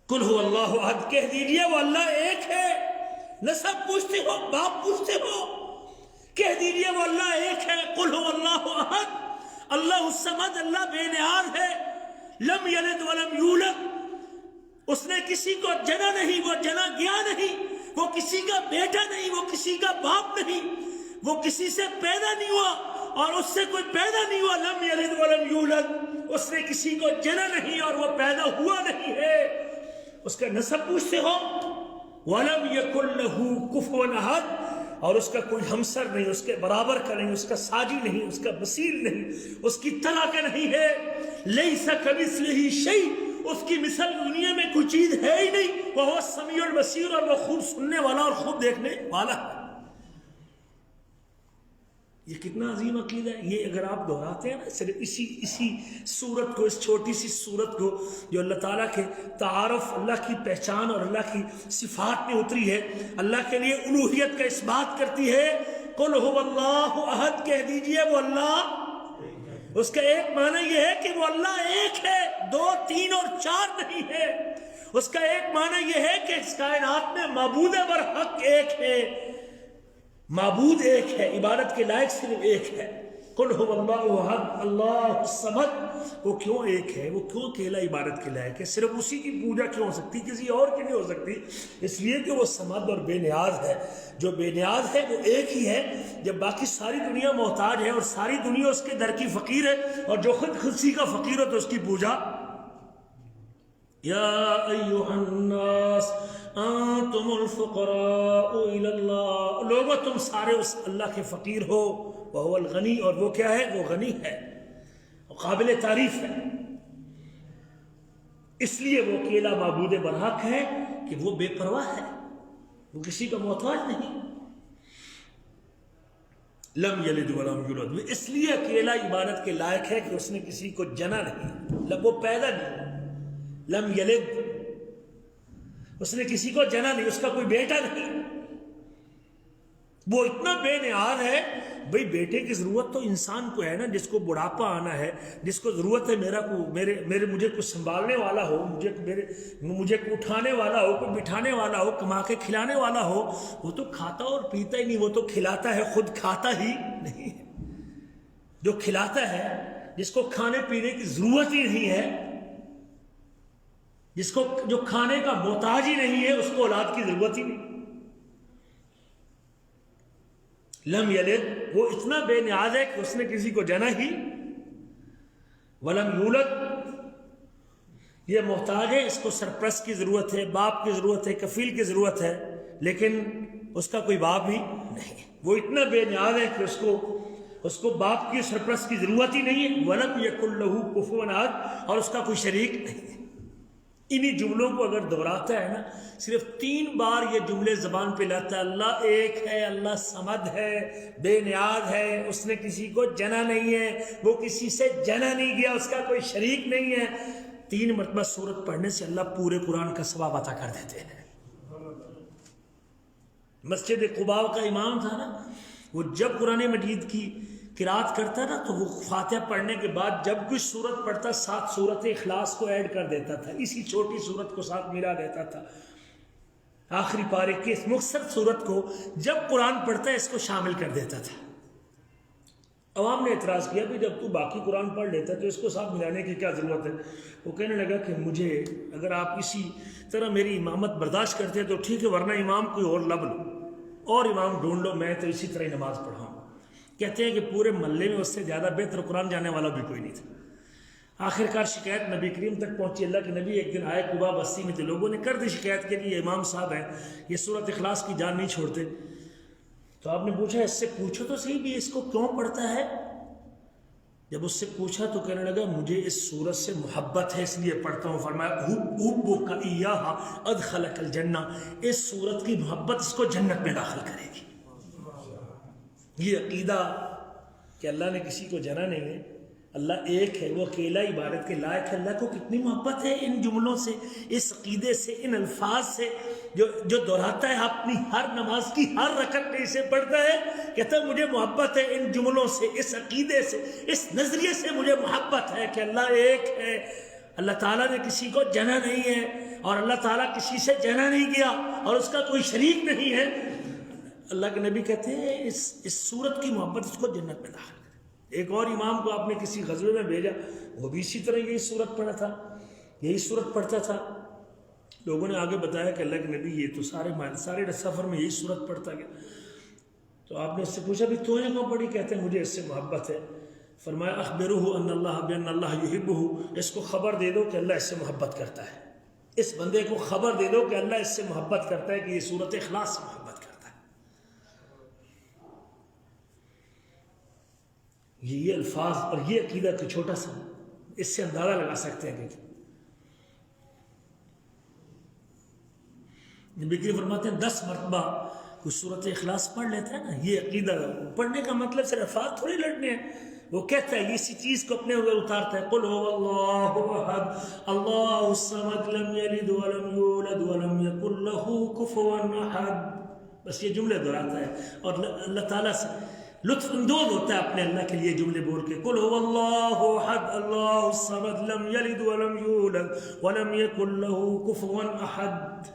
قل هو اللہ احد، کہہ دیجئے وہ اللہ ایک ہے، نسب پوچھتے ہو، باپ پوچھتے ہو، کہہ دیجئے وہ اللہ ایک ہے۔ قل هو اللہ احد، اللہ الصمد، اللہ بے نیاز ہے، لم یلد ولم یولد، اس نے کسی کو جنا نہیں، وہ جنا گیا نہیں، وہ کسی کا بیٹا نہیں، وہ کسی کا باپ نہیں، وہ کسی سے پیدا نہیں ہوا اور اس سے کوئی پیدا نہیں ہوا۔ لم یلد ولم یولد، اس نے کسی کو جنا نہیں اور وہ پیدا ہوا نہیں ہے۔ اس کا نسب پوچھتے ہو، وَلَمْ يَكُنْ لَهُ كُفُوًا أَحَدٌ، اور اس کا کوئی ہمسر نہیں، اس کے برابر کا نہیں، اس کا ساجی نہیں، اس کا مثیل نہیں، اس کی طرح کا نہیں ہے۔ لَيْسَ كَمِثْلِهِ شَيْءٌ، اس کی مثل دنیا میں کوئی چیز ہے ہی نہیں۔ وَهُوَ السَّمِيعُ الْبَصِيرُ، اور وہ خوب سننے والا اور خوب دیکھنے والا ہے۔ یہ کتنا عظیم عقیدہ ہے، یہ اگر آپ دہراتے ہیں نا صرف اسی صورت کو، اس چھوٹی سی صورت کو جو اللہ تعالیٰ کے تعارف، اللہ کی پہچان اور اللہ کی صفات میں اتری ہے، اللہ کے لیے الوہیت کا اس بات کرتی ہے۔ قل هو اللہ احد، کہہ دیجئے وہ اللہ، اس کا ایک معنی یہ ہے کہ وہ اللہ ایک ہے، 2 3 اور 4 نہیں ہے۔ اس کا ایک معنی یہ ہے کہ اس کائنات میں معبود برحق ایک ہے، معبود ایک ہے، عبادت کے لائق صرف ایک ہے۔ قل هو اللہ احد اللہ الصمد، وہ کیوں ایک ہے، وہ کیوں اکیلا عبادت کے لائق ہے، صرف اسی کی پوجا کیوں ہو سکتی، کسی اور کی نہیں ہو سکتی؟ اس لیے کہ وہ صمد اور بے نیاز ہے۔ جو بے نیاز ہے وہ ایک ہی ہے، جب باقی ساری دنیا محتاج ہے اور ساری دنیا اس کے در کی فقیر ہے، اور جو خود خودسی کا فقیر ہو تو اس کی پوجا۔ یا ایھا الناس انتم الفقراء الی اللہ، لوگوں تم سارے اس اللہ کے فقیر ہو، وہو الغنی، اور وہ کیا ہے، وہ غنی ہے، قابل تعریف ہے۔ اس لیے وہ اکیلا معبود برحق ہے کہ وہ بے پرواہ ہے، وہ کسی کا محتاج نہیں۔ لم یلد ولم یولد، اس لیے اکیلا عبادت کے لائق ہے کہ اس نے کسی کو جنا نہیں، وہ پیدا نہیں۔ لم یلد، اس نے کسی کو جنا نہیں، اس کا کوئی بیٹا نہیں، وہ اتنا بے نیاز ہے۔ بھئی بیٹے کی ضرورت تو انسان کو ہے نا، جس کو بڑھاپا آنا ہے، جس کو ضرورت ہے مجھے کچھ سنبھالنے والا ہو، مجھے اٹھانے والا ہو، کوئی بٹھانے والا ہو، کما کے کھلانے والا ہو۔ وہ تو کھاتا اور پیتا ہی نہیں، وہ تو کھلاتا ہے، خود کھاتا ہی نہیں۔ جو کھلاتا ہے، جس کو کھانے پینے کی ضرورت ہی نہیں ہے، جو کھانے کا محتاج ہی نہیں ہے، اس کو اولاد کی ضرورت ہی نہیں۔ لم یلد، وہ اتنا بے نیاز ہے کہ اس نے کسی کو جنا ہی۔ ولم یولد، یہ محتاج ہے، اس کو سرپرست کی ضرورت ہے، باپ کی ضرورت ہے، کفیل کی ضرورت ہے، لیکن اس کا کوئی باپ ہی نہیں۔ وہ اتنا بے نیاز ہے کہ اس کو باپ کی سرپرست کی ضرورت ہی نہیں ہے۔ ولم یکن لہ کفوا احد، اور اس کا کوئی شریک نہیں ہے۔ انہی جملوں کو اگر دہراتا ہے نا، صرف 3 بار یہ جملے زبان پہ لاتا ہے، اللہ ایک ہے، اللہ صمد ہے، بے نیاز ہے، اس نے کسی کو جنا نہیں ہے، وہ کسی سے جنا نہیں گیا، اس کا کوئی شریک نہیں ہے۔ 3 مرتبہ سورت پڑھنے سے اللہ پورے قرآن کا ثواب عطا کر دیتے ہیں۔ مسجد قباء کا امام تھا نا، وہ جب قرآن مجید کی قرات کرتا نا، تو وہ فاتحہ پڑھنے کے بعد جب کوئی سورت پڑھتا 7 سورت اخلاص کو ایڈ کر دیتا تھا، اسی چھوٹی سورت کو ساتھ ملا دیتا تھا۔ آخری پارے کی اس مختصر سورت کو جب قرآن پڑھتا ہے اس کو شامل کر دیتا تھا۔ عوام نے اعتراض کیا کہ جب تو باقی قرآن پڑھ لیتا ہے تو اس کو ساتھ ملانے کی کیا ضرورت ہے؟ وہ کہنے لگا کہ مجھے اگر آپ اسی طرح میری امامت برداشت کرتے ہیں تو ٹھیک ہے، ورنہ امام کوئی اور لب لو اور امام ڈھونڈ لو، میں تو اسی طرح نماز پڑھاؤں۔ کہتے ہیں کہ پورے محلے میں اس سے زیادہ بہتر قرآن جاننے والا بھی کوئی نہیں تھا۔ آخر کار شکایت نبی کریم تک پہنچی، اللہ کے نبی ایک دن آئے قباء بستی میں، تو لوگوں نے کر دی شکایت کے لیے امام صاحب ہیں یہ سورۃ اخلاص کی جان نہیں چھوڑتے۔ تو آپ نے پوچھا اس سے پوچھو تو صحیح بھی اس کو کیوں پڑھتا ہے؟ جب اس سے پوچھا تو کہنے لگا مجھے اس سورت سے محبت ہے اس لیے پڑھتا ہوں۔ فرمایا حبک ایہا ادخلک الجنہ، اس سورت کی محبت اس کو جنت میں داخل کرے گی۔ یہ عقیدہ کہ اللہ نے کسی کو جنا نہیں ہے، اللہ ایک ہے، وہ اکیلا عبادت کے لائق ہے، اللہ کو کتنی محبت ہے ان جملوں سے، اس عقیدے سے، ان الفاظ سے جو دہراتا ہے اپنی ہر نماز کی ہر رکعت میں اسے پڑھتا ہے، کہتا ہے مجھے محبت ہے ان جملوں سے، اس عقیدے سے، اس نظریے سے مجھے محبت ہے کہ اللہ ایک ہے، اللہ تعالیٰ نے کسی کو جنا نہیں ہے، اور اللہ تعالیٰ کسی سے جنا نہیں گیا اور اس کا کوئی شریک نہیں ہے۔ اللہ کے نبی کہتے ہیں اس سورت کی محبت اس کو جنت میں داخل کرے۔ ایک اور امام کو آپ نے کسی غزوے میں بھیجا، وہ بھی اسی طرح یہی سورت پڑھا تھا، یہی سورت پڑھتا تھا۔ لوگوں نے آگے بتایا کہ اللہ کے نبی یہ تو سارے سفر میں یہی سورت پڑھتا گیا۔ تو آپ نے اس سے پوچھا بھی تو نے کیوں پڑھی؟ کہتے ہیں مجھے اس سے محبت ہے۔ فرمایا اخبروہ ان اللہ بان اللہ یحبہ، اس کو خبر دے دو کہ اللہ اس سے محبت کرتا ہے، اس بندے کو خبر دے دو کہ اللہ اس سے محبت کرتا ہے، کہ یہ سورۃ اخلاص سے محبت کرتا ہے۔ یہ الفاظ اور یہ عقیدہ تو چھوٹا سا، اس سے اندازہ لگا سکتے ہیں کہ نبی کریم فرماتے ہیں 10 مرتبہ کوئی سورۃ اخلاص پڑھ لیتا ہے نا، یہ عقیدہ پڑھنے کا مطلب صرف الفاظ تھوڑی لڑنے ہیں، وہ کہتا ہے اسی چیز کو اپنے اوپر اتارتا ہے، قل هو اللہ احد اللہ الصمد لم یلد ولم یولد ولم یکن له کفوا احد، بس یہ جملے دہراتا ہے اور اللہ تعالیٰ سے لطف اندوز ہوتا ہے اپنے اللہ کے لیے جملے بول کے، قل هو اللہ احد اللہ الصمد لم یلد ولم یولد ولم یکن له کفوا احد۔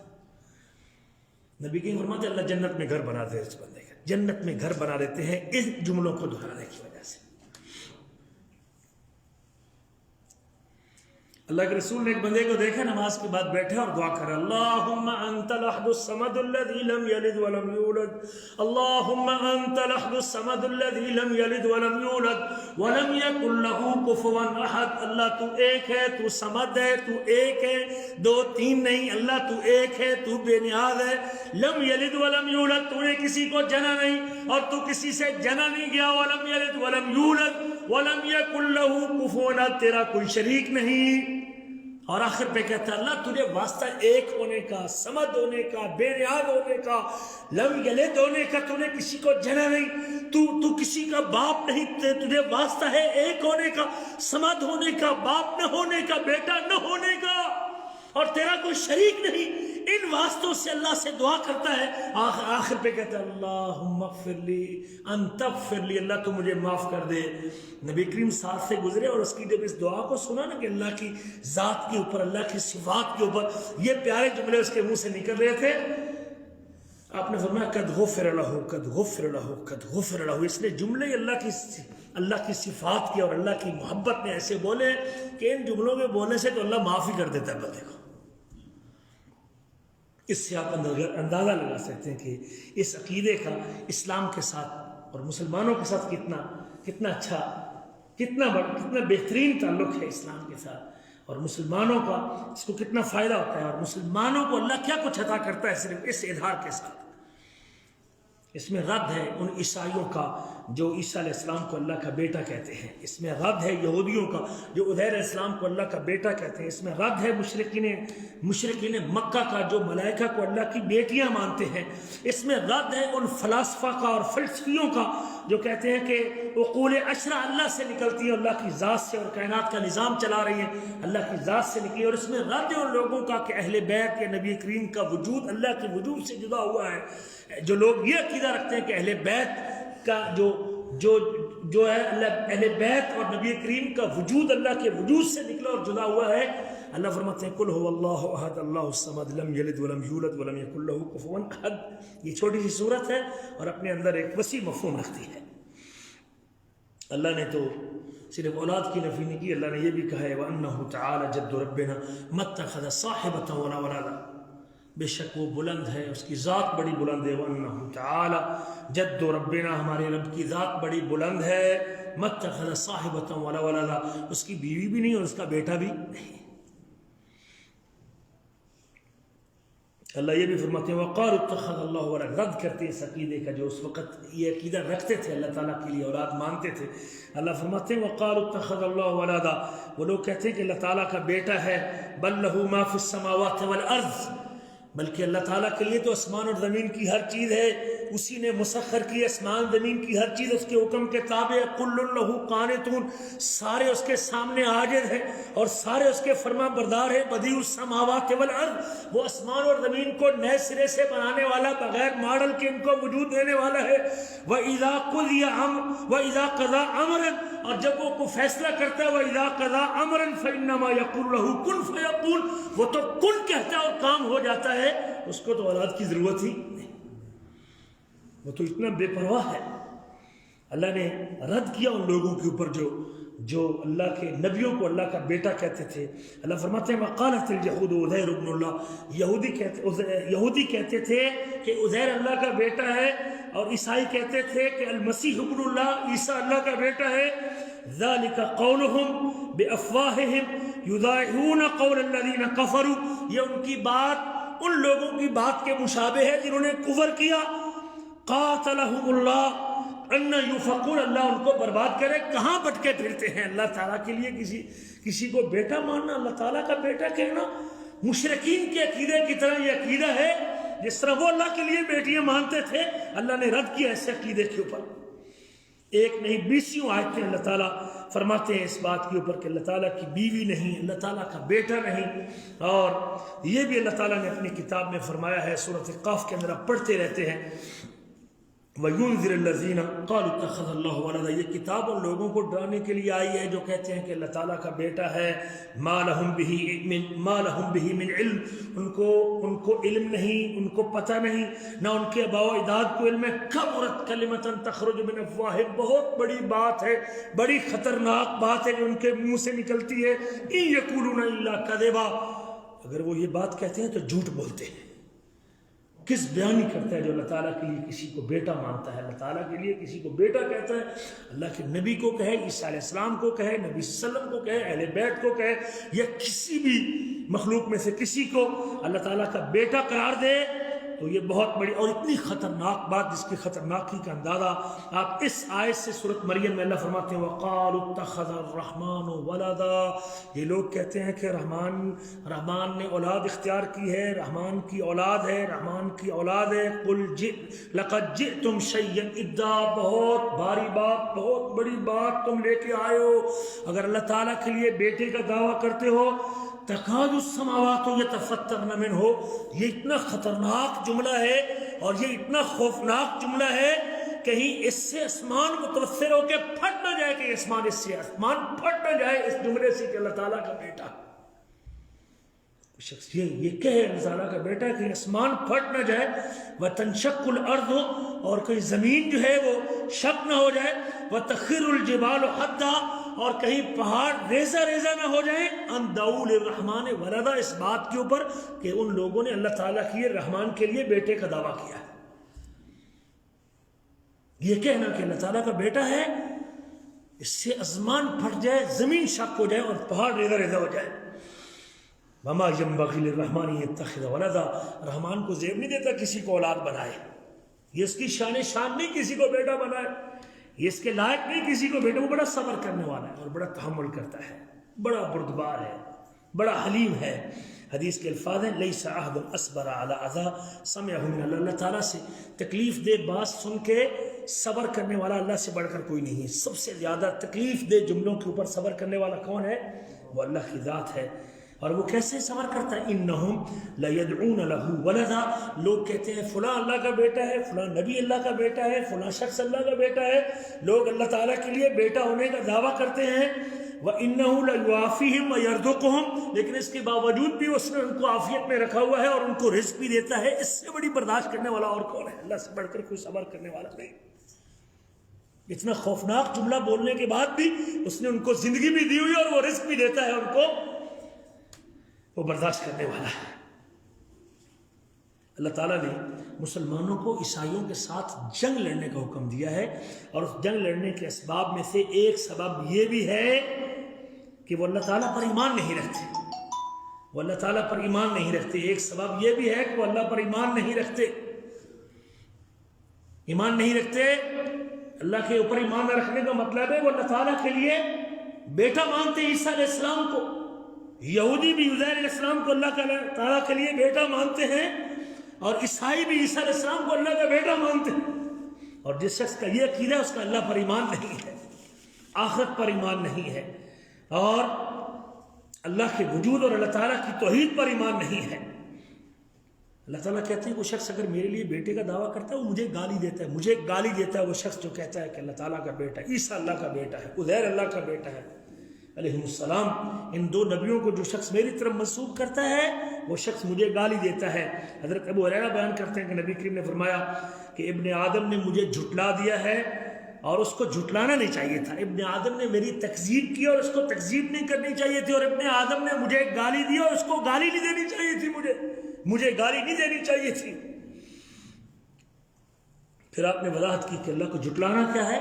نبی کی فرماتے اللہ جنت میں گھر بنا دے، اس بندے کا جنت میں گھر بنا دیتے ہیں ان جملوں کو دہرانے کی وجہ سے۔ اللہ کے رسول نے ایک بندے کو دیکھا نماز کے بعد بیٹھے اور دعا کر، اللہم انت الاحد الصمد الذی لم یلد ولم یولد، اللہم انت الاحد الصمد الذی لم یلد ولم یولد ولم یکن له کفوا احد۔ اللہ تو ایک ہے، تو صمد ہے، تو ایک ہے، 2 3 نہیں، اللہ تو ایک ہے، تو بے نیاز ہے، لم یلد ولم یولد، تو نے کسی کو جنا نہیں اور تو کسی سے جنا نہیں گیا، ولم یلد ولم یولد ولم یکن له کفوا احد، تیرا کوئی شریک نہیں۔ اور آخر پہ کہتا ہے اللہ تجھے واسطہ ایک ہونے کا، صمد ہونے کا، بے نیاز ہونے کا، لم یلد ہونے کا، تو نے کسی کو جنا نہیں، تو کسی کا باپ نہیں، تجھے واسطہ ہے ایک ہونے کا، صمد ہونے کا، باپ نہ ہونے کا، بیٹا نہ ہونے کا، اور تیرا کوئی شریک نہیں۔ ان واسطوں سے اللہ سے دعا کرتا ہے، آخر پہ کہتا ہے اللہم اغفر لی انت اغفر لی، اللہ تو مجھے معاف کر دے۔ نبی کریم ساتھ سے گزرے اور اس کی جب اس دعا کو سنا نا کہ اللہ کی ذات کے اوپر، اللہ کی صفات کے اوپر یہ پیارے جملے اس کے منہ سے نکل رہے تھے، آپ نے فرمایا قد غفر لہ قد غفر لہ قد غفر لہ۔ اس نے جملے اللہ کی صفات کی اور اللہ کی محبت نے ایسے بولے کہ ان جملوں کے بولنے سے تو اللہ معافی کر دیتا ہے بندے کو۔ اس سے آپ اندازہ لگا سکتے ہیں کہ اس عقیدے کا اسلام کے ساتھ اور مسلمانوں کے ساتھ کتنا اچھا، کتنا بہترین تعلق ہے اسلام کے ساتھ، اور مسلمانوں کا اس کو کتنا فائدہ ہوتا ہے، اور مسلمانوں کو اللہ کیا کچھ عطا کرتا ہے صرف اس اظہار کے ساتھ۔ اس میں رد ہے ان عیسائیوں کا جو عیسیٰ علیہ السلام کو اللہ کا بیٹا کہتے ہیں، اس میں رد ہے یہودیوں کا جو عزیر علیہ السلام کو اللہ کا بیٹا کہتے ہیں، اس میں رد ہے مشرکین مکہ کا جو ملائکہ کو اللہ کی بیٹیاں مانتے ہیں، اس میں رد ہے ان فلاسفہ کا اور فلسفیوں کا جو کہتے ہیں کہ عقول عشرہ اللہ سے نکلتی ہیں، اللہ کی ذات سے، اور کائنات کا نظام چلا رہی ہیں اللہ کی ذات سے نکلی، اور اس میں رد ہے ان لوگوں کا کہ اہل بیت یا نبی کریم کا وجود اللہ کے وجود سے جدا ہوا ہے۔ جو لوگ یہ عقیدہ رکھتے ہیں کہ اہل بیت کا جو ہے اہل بیت اور نبی کریم کا وجود اللہ کے وجود سے نکلا اور جدا ہوا ہے، اللہ فرماتے ہیں قل هو اللہ احد اللہ الصمد لم یلد ولم یولد ولم یکن له کفوا احد۔ یہ چھوٹی سی صورت ہے اور اپنے اندر ایک وسیع مفہوم رکھتی ہے۔ اللہ نے تو صرف اولاد کی نفی نہیں کی، اللہ نے یہ بھی کہا ہے وَأَنَّهُ تَعَالَى جَدُّ رَبِّنَا مَا اتَّخَذَ صَاحِبَةً وَلَا وَلَدًا۔ بے شک وہ بلند ہے، اس کی ذات بڑی بلند ہے. وَأَنَّهُ تَعَالَى جد ربنا، ہمارے رب کی ذات بڑی بلند ہے. مَتَّخَذَ صَاحِبَةً وَلَا وَلَدًا، اس کی بیوی بھی نہیں اور اس کا بیٹا بھی نہیں. اللہ یہ بھی فرماتے ہیں وَقَالُوا اتَّخَذَ اللَّهُ وَلَدًا، رد کرتے ہیں اس عقیدے کا جو اس وقت یہ عقیدہ رکھتے تھے، اللہ تعالیٰ کے لیے اولاد مانتے تھے. اللہ فرماتے ہیں وَقَالُوا اتَّخَذَ اللَّهُ وَلَدًا، وہ لوگ کہتے ہیں کہ اللہ تعالیٰ کا بیٹا ہے. بَل لَّهُ مَا فِي السَّمَاوَاتِ وَالْأَرْضِ، بلکہ اللہ تعالیٰ کے لیے تو آسمان اور زمین کی ہر چیز ہے، اسی نے مسخر کی آسمان زمین کی ہر چیز اس کے حکم کے تابع ہے. کل لہ قانتون، سارے اس کے سامنے عاجز ہیں اور سارے اس کے فرما بردار ہیں. بدیع السماوات والارض، وہ آسمان اور زمین کو نئے سرے سے بنانے والا، بغیر ماڈل کے ان کو وجود دینے والا ہے. وَإِذَا قَضَىٰ أَمْرًا، اور جب وہ کوئی فیصلہ کرتا ہے وَإِذَا قَضَىٰ أَمْرًا فَإِنَّمَا يَقُولُ لَهُ كُن فَيَكُونُ، وہ تو کن کہتا ہے اور کام ہو جاتا ہے، اس کو تو اولاد کی ضرورت ہی نہیں، وہ تو اتنا بے پرواہ ہے. اللہ نے رد کیا ان لوگوں کے اوپر جو اللہ کے نبیوں کو اللہ کا بیٹا کہتے تھے. اللہ فرماتے ہیں وقالت اليهود عزیر ابن اللہ، یہودی کہتے تھے کہ عزیر اللہ کا بیٹا ہے، اور عیسائی کہتے تھے کہ المسیح ابن اللہ، عیسیٰ اللہ کا بیٹا ہے. ذالک قولہم بافواہہم یضاہون قول الذین کفروا، یہ ان کی بات ان لوگوں کی بات کے مشابہ ہے جنہوں نے کفر کیا. قاتلہم اللہ ان یفقون، اللہ ان کو برباد کرے، کہاں بٹکے پھرتے ہیں. اللہ تعالیٰ کے لیے کسی کو بیٹا ماننا، اللہ تعالیٰ کا بیٹا کہنا، مشرکین کے عقیدے کی طرح یہ عقیدہ ہے جس طرح وہ اللہ کے لیے بیٹیاں مانتے تھے. اللہ نے رد کیا ایسے عقیدے کے اوپر. ایک نہیں 20 آیتیں اللہ تعالیٰ فرماتے ہیں اس بات کے اوپر کہ اللہ تعالیٰ کی بیوی نہیں، اللہ تعالیٰ کا بیٹا نہیں. اور یہ بھی اللہ تعالیٰ نے اپنی کتاب میں فرمایا ہے، سورۃ قاف کے اندر آپ پڑھتے رہتے ہیں وَيُنذِرَ الَّذِينَ قَالُوا اتَّخَذَ اللَّهُ وَلَدًا، یہ کتاب ان لوگوں کو ڈرانے کے لیے آئی ہے جو کہتے ہیں کہ اللہ تعالیٰ کا بیٹا ہے. مَا لَهُم بِهِ مِنْ عِلْم، ان کو علم نہیں، ان کو پتہ نہیں، نہ ان کے آباء و اجداد کو علم ہے. کَبُرَتْ كَلِمَةً تَخْرُجُ مِنْ أَفْوَاهِهِمْ، بہت بڑی بات ہے، بڑی خطرناک بات ہے جو ان کے منہ سے نکلتی ہے. إِن يَقُولُونَ إِلَّا كَذِبًا، اگر وہ یہ بات کہتے ہیں تو جھوٹ بولتے ہیں. کس بیانی کرتا ہے جو اللہ تعالیٰ کے لیے کسی کو بیٹا مانتا ہے، اللہ تعالیٰ کے لیے کسی کو بیٹا کہتا ہے. اللہ کے نبی کو کہے، عیسیٰ علیہ السلام کو کہے، نبی صلی اللہ علیہ وسلم کو کہے، اہل بیت کو کہے، یا کسی بھی مخلوق میں سے کسی کو اللہ تعالیٰ کا بیٹا قرار دے، تو یہ بہت بڑی اور اتنی خطرناک بات جس کی خطرناکی کا اندازہ آپ اس آیت سے سورۃ مریم میں اللہ فرماتے ہیں وَقَالُوا اتَّخَذَ الرَّحْمَنُ وَلَدًا، یہ لوگ کہتے ہیں کہ رحمان نے اولاد اختیار کی ہے، رحمان کی اولاد ہے، رحمان کی اولاد ہے. قُلْ لَقَدْ جِئْتُمْ شَيْئًا إِدًّا، بہت بھاری بات، بہت بڑی بات تم لے کے آئے ہو. اگر اللہ تعالیٰ کے لیے بیٹے کا دعویٰ کرتے ہو تکاد السماوات یتفطرن منہ، یہ اتنا خطرناک جملہ ہے اور یہ اتنا خوفناک جملہ ہے، کہیں اس سے آسمان متوسر ہو کے پھٹ نہ جائے، کہ آسمان پھٹ نہ جائے اس جملے سے کہ اللہ تعالیٰ کا بیٹا. شخص یہ کہے اللہ تعالیٰ کا بیٹا کہ آسمان پھٹ نہ جائے. وَتَنشَقُّ الْأَرْضُ، اور کہیں زمین جو ہے وہ شق نہ ہو جائے. وَتَخِرُّ الْجِبَالُ حَدًّا، اور کہیں پہاڑ ریزہ ریزہ نہ ہو جائیں. ان دعوا للرحمن ولدا، اس بات کے اوپر کہ ان لوگوں نے اللہ تعالیٰ کی رحمان کے لیے بیٹے کا دعویٰ کیا ہے. یہ کہنا کہ اللہ تعالیٰ کا بیٹا ہے، اس سے آسمان پھٹ جائے، زمین شق ہو جائے اور پہاڑ ریزہ ریزہ ہو جائے. وما ينبغي للرحمن ان يتخذ ولدا، رحمان کو زیب نہیں دیتا کسی کو اولاد بنائے، یہ اس کی شان نہیں کسی کو بیٹا بنائے، یہ اس کے لائق نہیں کسی کو بیٹا. وہ بڑا صبر کرنے والا ہے اور بڑا تحمل کرتا ہے، بڑا بردبار ہے، بڑا حلیم ہے. حدیث کے الفاظ ہیں لیس احد اصبر علی اذى سمعه من اللہ، اللہ تعالیٰ سے تکلیف دہ بات سن کے صبر کرنے والا اللہ سے بڑھ کر کوئی نہیں ہے. سب سے زیادہ تکلیف دہ جملوں کے اوپر صبر کرنے والا کون ہے؟ وہ اللہ کی ذات ہے. اور وہ کیسے صبر کرتا ہے؟ انہم لیدعون لہ ولدا، لوگ کہتے ہیں فلاں اللہ کا بیٹا ہے، فلاں نبی اللہ کا بیٹا ہے، فلاں شخص اللہ کا بیٹا ہے. لوگ اللہ تعالیٰ کے لیے بیٹا ہونے کا دعویٰ کرتے ہیں. وَإِنَّهُ لَيُعَافِيهِمْ وَيَرْزُقُهُمْ، لیکن اس کے باوجود بھی اس نے ان کو عافیت میں رکھا ہوا ہے اور ان کو رزق بھی دیتا ہے. اس سے بڑی برداشت کرنے والا اور کون ہے؟ اللہ سے بڑھ کر کوئی صبر کرنے والا نہیں. اتنا خوفناک جملہ بولنے کے بعد بھی اس نے ان کو زندگی بھی دی ہوئی اور وہ رزق بھی دیتا ہے ان کو، وہ برداشت کرنے والا ہے. اللہ تعالیٰ نے مسلمانوں کو عیسائیوں کے ساتھ جنگ لڑنے کا حکم دیا ہے، اور اس جنگ لڑنے کے اسباب میں سے ایک سبب یہ بھی ہے کہ وہ اللہ تعالیٰ پر ایمان نہیں رکھتے، وہ اللہ تعالیٰ پر ایمان نہیں رکھتے۔ ایک سبب یہ بھی ہے کہ وہ اللہ پر ایمان نہیں رکھتے، ایمان نہیں رکھتے۔ اللہ کے اوپر ایمان نہ رکھنے کا مطلب ہے وہ اللہ تعالیٰ کے لیے بیٹا مانتے عیسیٰ علیہ السلام کو۔ یہودی بھی عزیر علیہ السلام کو اللہ تعالیٰ کے لیے بیٹا مانتے ہیں، اور عیسائی بھی عیسیٰ علیہ السلام کو اللہ کا بیٹا مانتے ہیں۔ اور جس شخص کا یہ عقیدہ ہے اس کا اللہ پر ایمان نہیں ہے، آخرت پر ایمان نہیں ہے، اور اللہ کے وجود اور اللہ تعالیٰ کی توحید پر ایمان نہیں ہے۔ اللہ تعالیٰ کہتے ہیں وہ شخص اگر میرے لیے بیٹے کا دعویٰ کرتا ہے وہ مجھے گالی دیتا ہے، مجھے گالی دیتا ہے وہ شخص جو کہتا ہے کہ اللہ تعالیٰ کا بیٹا ہے، عیسیٰ اللہ کا بیٹا ہے، عزیر اللہ کا بیٹا ہے علیہ السلام۔ ان دو نبیوں کو جو شخص میری طرف منسوب کرتا ہے وہ شخص مجھے گالی دیتا ہے۔ حضرت ابو ہریرہ بیان کرتے ہیں کہ نبی کریم نے فرمایا کہ ابن آدم نے مجھے جھٹلا دیا ہے، اور اس کو جھٹلانا نہیں چاہیے تھا۔ ابن آدم نے میری تکذیب کی اور اس کو تکذیب نہیں کرنی چاہیے تھی، اور ابن آدم نے مجھے گالی دی اور اس کو گالی نہیں دینی چاہیے تھی، مجھے گالی نہیں دینی چاہیے تھی۔ پھر آپ نے وضاحت کی کہ اللہ کو جھٹلانا کیا ہے؟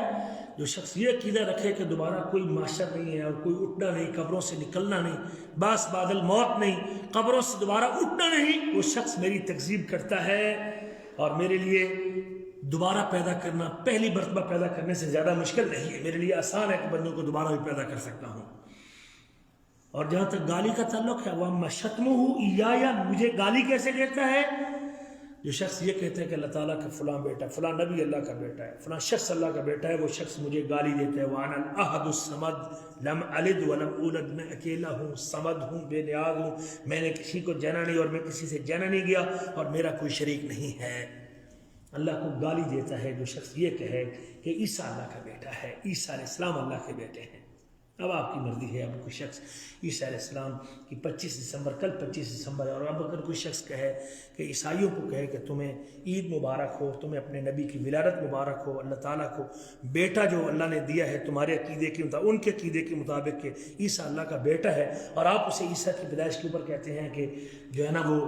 جو شخص یہ عقیدہ رکھے کہ دوبارہ کوئی معاشر نہیں ہے اور کوئی اٹھنا نہیں، قبروں سے نکلنا نہیں، باس بادل موت نہیں، قبروں سے دوبارہ اٹھنا نہیں، وہ شخص میری تکذیب کرتا ہے، اور میرے لیے دوبارہ پیدا کرنا پہلی مرتبہ پیدا کرنے سے زیادہ مشکل نہیں ہے، میرے لیے آسان ہے کہ بندوں کو دوبارہ بھی پیدا کر سکتا ہوں۔ اور جہاں تک گالی کا تعلق ہے، وَأَمَّا شَتْمُهُ إِيَّايَ، مجھے گالی کیسے کہتا ہے؟ جو شخص یہ کہتا ہے کہ اللہ تعالیٰ کا فلاں بیٹا، فلاں نبی اللہ کا بیٹا ہے، فلاں شخص اللہ کا بیٹا ہے، وہ شخص مجھے گالی دیتا ہے۔ وَأَنَا الْأَحَدُ الصَّمَدُ لَمْ أَلِدْ وَلَمْ أُولَدْ، میں اکیلا ہوں، صمد ہوں، بے نیاز ہوں، میں نے کسی کو جنا نہیں اور میں کسی سے جنا نہیں گیا، اور میرا کوئی شریک نہیں ہے۔ اللہ کو گالی دیتا ہے جو شخص یہ کہے کہ عیسیٰ اللہ کا بیٹا ہے، عیسیٰ علیہ السلام اللہ کے بیٹے ہیں۔ اب آپ کی مرضی ہے، اب کوئی شخص عیسیٰ علیہ السلام کی 25 دسمبر، کل 25 دسمبر ہے، اور اب اگر کوئی شخص کہے کہ عیسائیوں کو کہے کہ تمہیں عید مبارک ہو، تمہیں اپنے نبی کی ولادت مبارک ہو، اللہ تعالیٰ کو بیٹا جو اللہ نے دیا ہے تمہارے عقیدے کے مطابق، ان کے عقیدے کے مطابق کہ عیسیٰ اللہ کا بیٹا ہے، اور آپ اسے عیسیٰ کی پیدائش کے اوپر کہتے ہیں کہ جو ہے نا وہ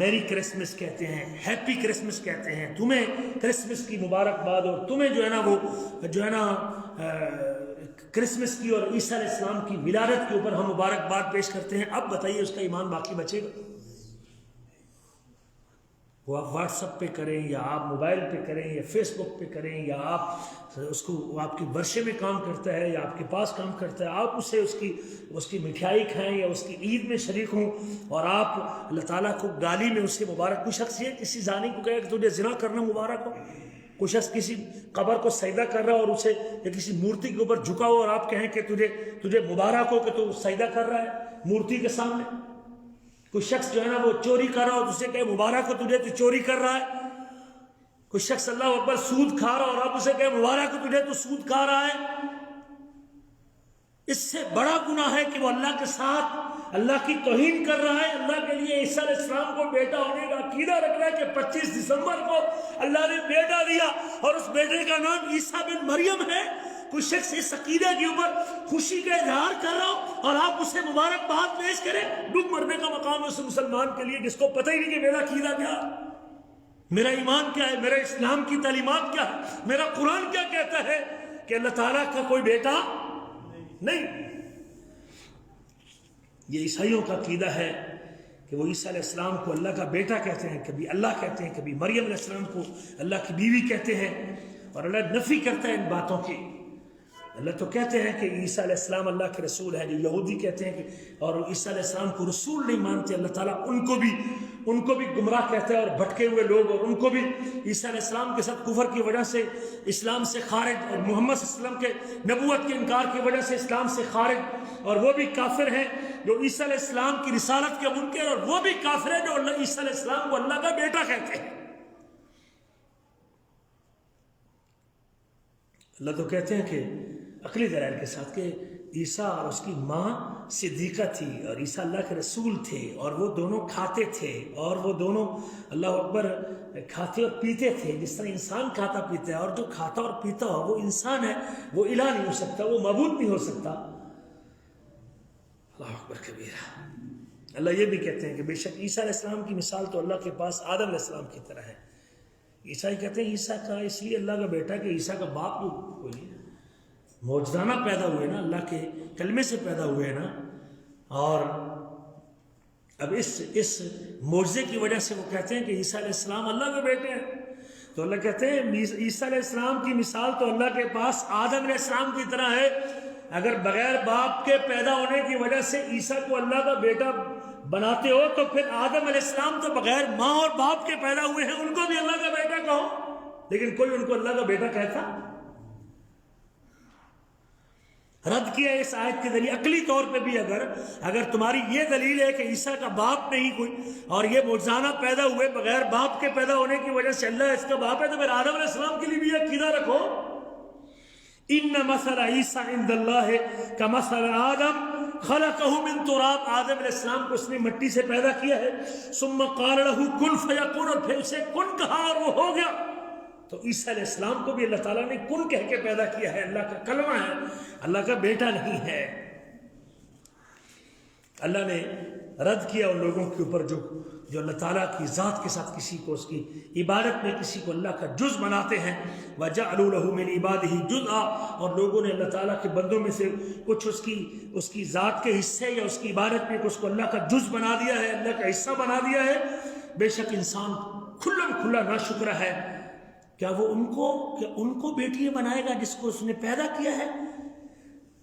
میری کرسمس کہتے ہیں، ہیپی کرسمس کہتے ہیں، تمہیں کرسمس کی مبارکباد، اور تمہیں جو ہے نا وہ جو ہے نا کرسمس کی اور عیسیٰ علیہ السلام کی ولادت کے اوپر ہم مبارکباد پیش کرتے ہیں۔ اب بتائیے اس کا ایمان باقی بچے گا؟ وہ آپ واٹس ایپ پہ کریں، یا آپ موبائل پہ کریں، یا فیس بک پہ کریں، یا آپ اس کو آپ کی ورشے میں کام کرتا ہے یا آپ کے پاس کام کرتا ہے، آپ اسے اس کی مٹھائی کھائیں یا اس کی عید میں شریک ہوں، اور آپ اللہ تعالیٰ کو گالی میں اسے مبارک، کوئی شخص یہ کسی زانی کو کہے کہ تجھے زنا کرنا مبارک ہو، کوئی شخص کسی قبر کو سجدہ کر رہا ہے اور اسے یا کسی مورتی کے اوپر جھکا ہو اور آپ کہیں کہ تجھے مبارک ہو کہ تو سجدہ کر رہا ہے مورتی کے سامنے، کوئی شخص جو ہے نا وہ چوری کر رہا ہو تو اسے کہے مبارک ہو تجھے تو چوری کر رہا ہے، کوئی شخص اللہ اکبر سود کھا رہا اور آپ اسے کہے مبارک ہو تجھے تو سود کھا رہا ہے۔ اس سے بڑا گناہ ہے کہ وہ اللہ کے ساتھ اللہ کی توہین کر رہا ہے، اللہ کے لیے عیسیٰ علیہ السلام کو بیٹا ہونے کا عقیدہ رکھ رہا ہے کہ 25 دسمبر کو اللہ نے بیٹا دیا اور اس بیٹے کا نام عیسیٰ بن مریم ہے۔ کوئی شخص اس عقیدہ کے اوپر خوشی کا اظہار کر رہا ہو اور آپ اسے مبارکباد پیش کریں، ڈوب مرنے کا مقام ہے اس مسلمان کے لیے جس کو پتہ ہی نہیں کہ میرا عقیدہ کیا ہے، میرا ایمان کیا ہے، میرا اسلام کی تعلیمات کیا ہے، میرا قرآن کیا کہتا ہے کہ اللہ تعالیٰ کا کوئی بیٹا نہیں۔ یہ عیسائیوں کا عقیدہ ہے کہ وہ عیسیٰ علیہ السلام کو اللہ کا بیٹا کہتے ہیں، کبھی اللہ کہتے ہیں، کبھی مریم علیہ السلام کو اللہ کی بیوی کہتے ہیں، اور اللہ نفی کرتا ہے ان باتوں کی۔ اللہ تو کہتے ہیں کہ عیسیٰ علیہ السلام اللہ کے رسول ہے، جو یہودی کہتے ہیں کہ اور عیسیٰ علیہ السلام کو رسول نہیں مانتے، اللہ تعالیٰ ان کو بھی گمراہ کہتا ہے اور بھٹکے ہوئے لوگ، اور ان کو بھی عیسیٰ علیہ السلام کے ساتھ کفر کی وجہ سے اسلام سے خارج، اور محمد صلی اللہ علیہ وسلم کے نبوت کے انکار کی وجہ سے اسلام سے خارج، اور وہ بھی کافر ہیں جو عیسیٰ علیہ السلام کی رسالت کے منکر، اور وہ بھی کافر ہیں جو عیسیٰ علیہ السلام کو اللہ کا بیٹا کہتے ہیں۔ اللہ تو کہتے ہیں کہ عقلی دلائل کے ساتھ کہ عیسیٰ اور اس کی ماں صدیقہ تھی اور عیسیٰ اللہ کے رسول تھے، اور وہ دونوں کھاتے تھے، اور وہ دونوں اللہ اکبر کھاتے اور پیتے تھے جس طرح انسان کھاتا پیتا ہے، اور جو کھاتا اور پیتا ہو وہ انسان ہے، وہ الہ نہیں ہو سکتا، وہ معبود نہیں ہو سکتا۔ اللہ اکبر کبیرہ۔ اللہ یہ بھی کہتے ہیں کہ بے شک عیسیٰ علیہ السلام کی مثال تو اللہ کے پاس آدم علیہ السلام کی طرح ہے. عیسائی کہتے ہیں عیسیٰ کا اس لیے اللہ کا بیٹا کہ عیسیٰ کا باپ کوئی نہیں ہے، معجزانہ پیدا ہوئے نا، اللہ کے کلمے سے پیدا ہوئے نا. اور اب اس معجزے کی وجہ سے وہ کہتے ہیں کہ عیسیٰ علیہ السلام اللہ کے بیٹے ہیں. تو اللہ کہتے ہیں عیسیٰ علیہ السلام کی مثال تو اللہ کے پاس آدم علیہ السلام کی طرح ہے. اگر بغیر باپ کے پیدا ہونے کی وجہ سے عیسیٰ کو اللہ کا بیٹا بناتے ہو تو پھر آدم علیہ السلام تو بغیر ماں اور باپ کے پیدا ہوئے ہیں، ان کو بھی اللہ کا بیٹا کہو. لیکن کوئی ان کو اللہ کا بیٹا کہتا. رد کیا اس آیت کے ذریعے عقلی طور پہ بھی. اگر تمہاری یہ دلیل ہے کہ عیسیٰ کا باپ نہیں کوئی اور یہ معجزانہ پیدا ہوئے بغیر باپ کے پیدا ہونے کی وجہ سے اللہ اس کا باپ ہے، تو پھر آدم علیہ السلام کے لیے بھی یہ عقیدہ رکھو. ان مثل عیسیٰ عند اللہ کمثل آدم خلقہ من تراب. آدم علیہ السلام کو اس نے مٹی سے پیدا کیا ہے. ثم قال له کن فیکون، اور پھر اسے کن کہا اور وہ ہو گیا. تو عیسیٰ علیہ السلام کو بھی اللہ تعالیٰ نے کن کہہ کے پیدا کیا ہے. اللہ کا کلمہ ہے، اللہ کا بیٹا نہیں ہے. اللہ نے رد کیا ان لوگوں کے اوپر جو اللہ تعالیٰ کی ذات کے ساتھ کسی کو اس کی عبادت میں کسی کو اللہ کا جز بناتے ہیں. وَجَعَلُوا لَهُ مِنْ عِبَادِهِ جُزْءًا، اور لوگوں نے اللہ تعالیٰ کے بندوں میں سے کچھ اس کی ذات کے حصے یا اس کی عبادت میں کچھ کو اللہ کا جز بنا دیا ہے، اللہ کا حصہ بنا دیا ہے. بے شک انسان کھلا ناشکرا ہے. کیا وہ ان کو بیٹیاں بنائے گا جس کو اس نے پیدا کیا ہے؟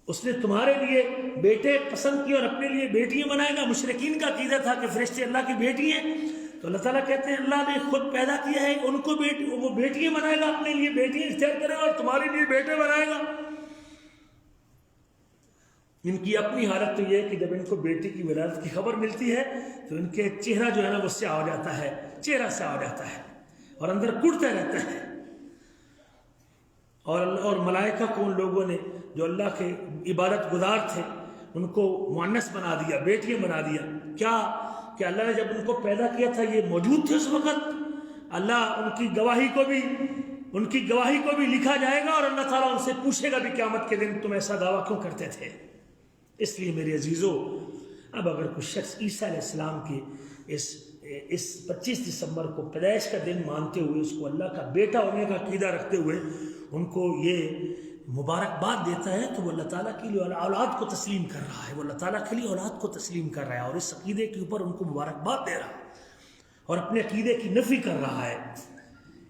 اس نے تمہارے لیے بیٹے پسند کیے اور اپنے لیے بیٹیاں بنائے گا. مشرکین کا عقیدہ تھا کہ فرشتے اللہ کی بیٹی ہیں. تو اللہ تعالیٰ کہتے ہیں اللہ نے خود پیدا کیا ہے، ان کو وہ بیٹیاں بنائے گا، اپنے لیے بیٹیاں اختیار کرے گا اور تمہارے لیے بیٹے بنائے گا. ان کی اپنی حالت تو یہ ہے کہ جب ان کو بیٹی کی ولادت کی خبر ملتی ہے تو ان کے چہرہ جو ہے نا وہ سیاہ ہو جاتا ہے، چہرہ سیاہ ہو جاتا ہے اور اندر کڑتا رہتا ہے. اور ملائکہ کو ان لوگوں نے جو اللہ کے عبادت گزار تھے ان کو مؤنث بنا دیا، بیٹیاں بنا دیا. کیا کہ اللہ نے جب ان کو پیدا کیا تھا یہ موجود تھے اس وقت؟ اللہ ان کی گواہی کو بھی لکھا جائے گا اور اللہ تعالیٰ ان سے پوچھے گا بھی قیامت کے دن تم ایسا دعویٰ کیوں کرتے تھے. اس لیے میرے عزیزو، اب اگر کوئی شخص عیسیٰ علیہ السلام کے اس 25 دسمبر کو پیدائش کا دن مانتے ہوئے اس کو اللہ کا بیٹا ہونے کا عقیدہ رکھتے ہوئے ان کو یہ مبارکباد دیتا ہے تو وہ اللہ تعالیٰ کے لیے اولاد کو تسلیم کر رہا ہے، وہ اللہ تعالیٰ کے لیے اولاد کو تسلیم کر رہا ہے اور اس عقیدے کے اوپر ان کو مبارکباد دے رہا ہے اور اپنے عقیدے کی نفی کر رہا ہے.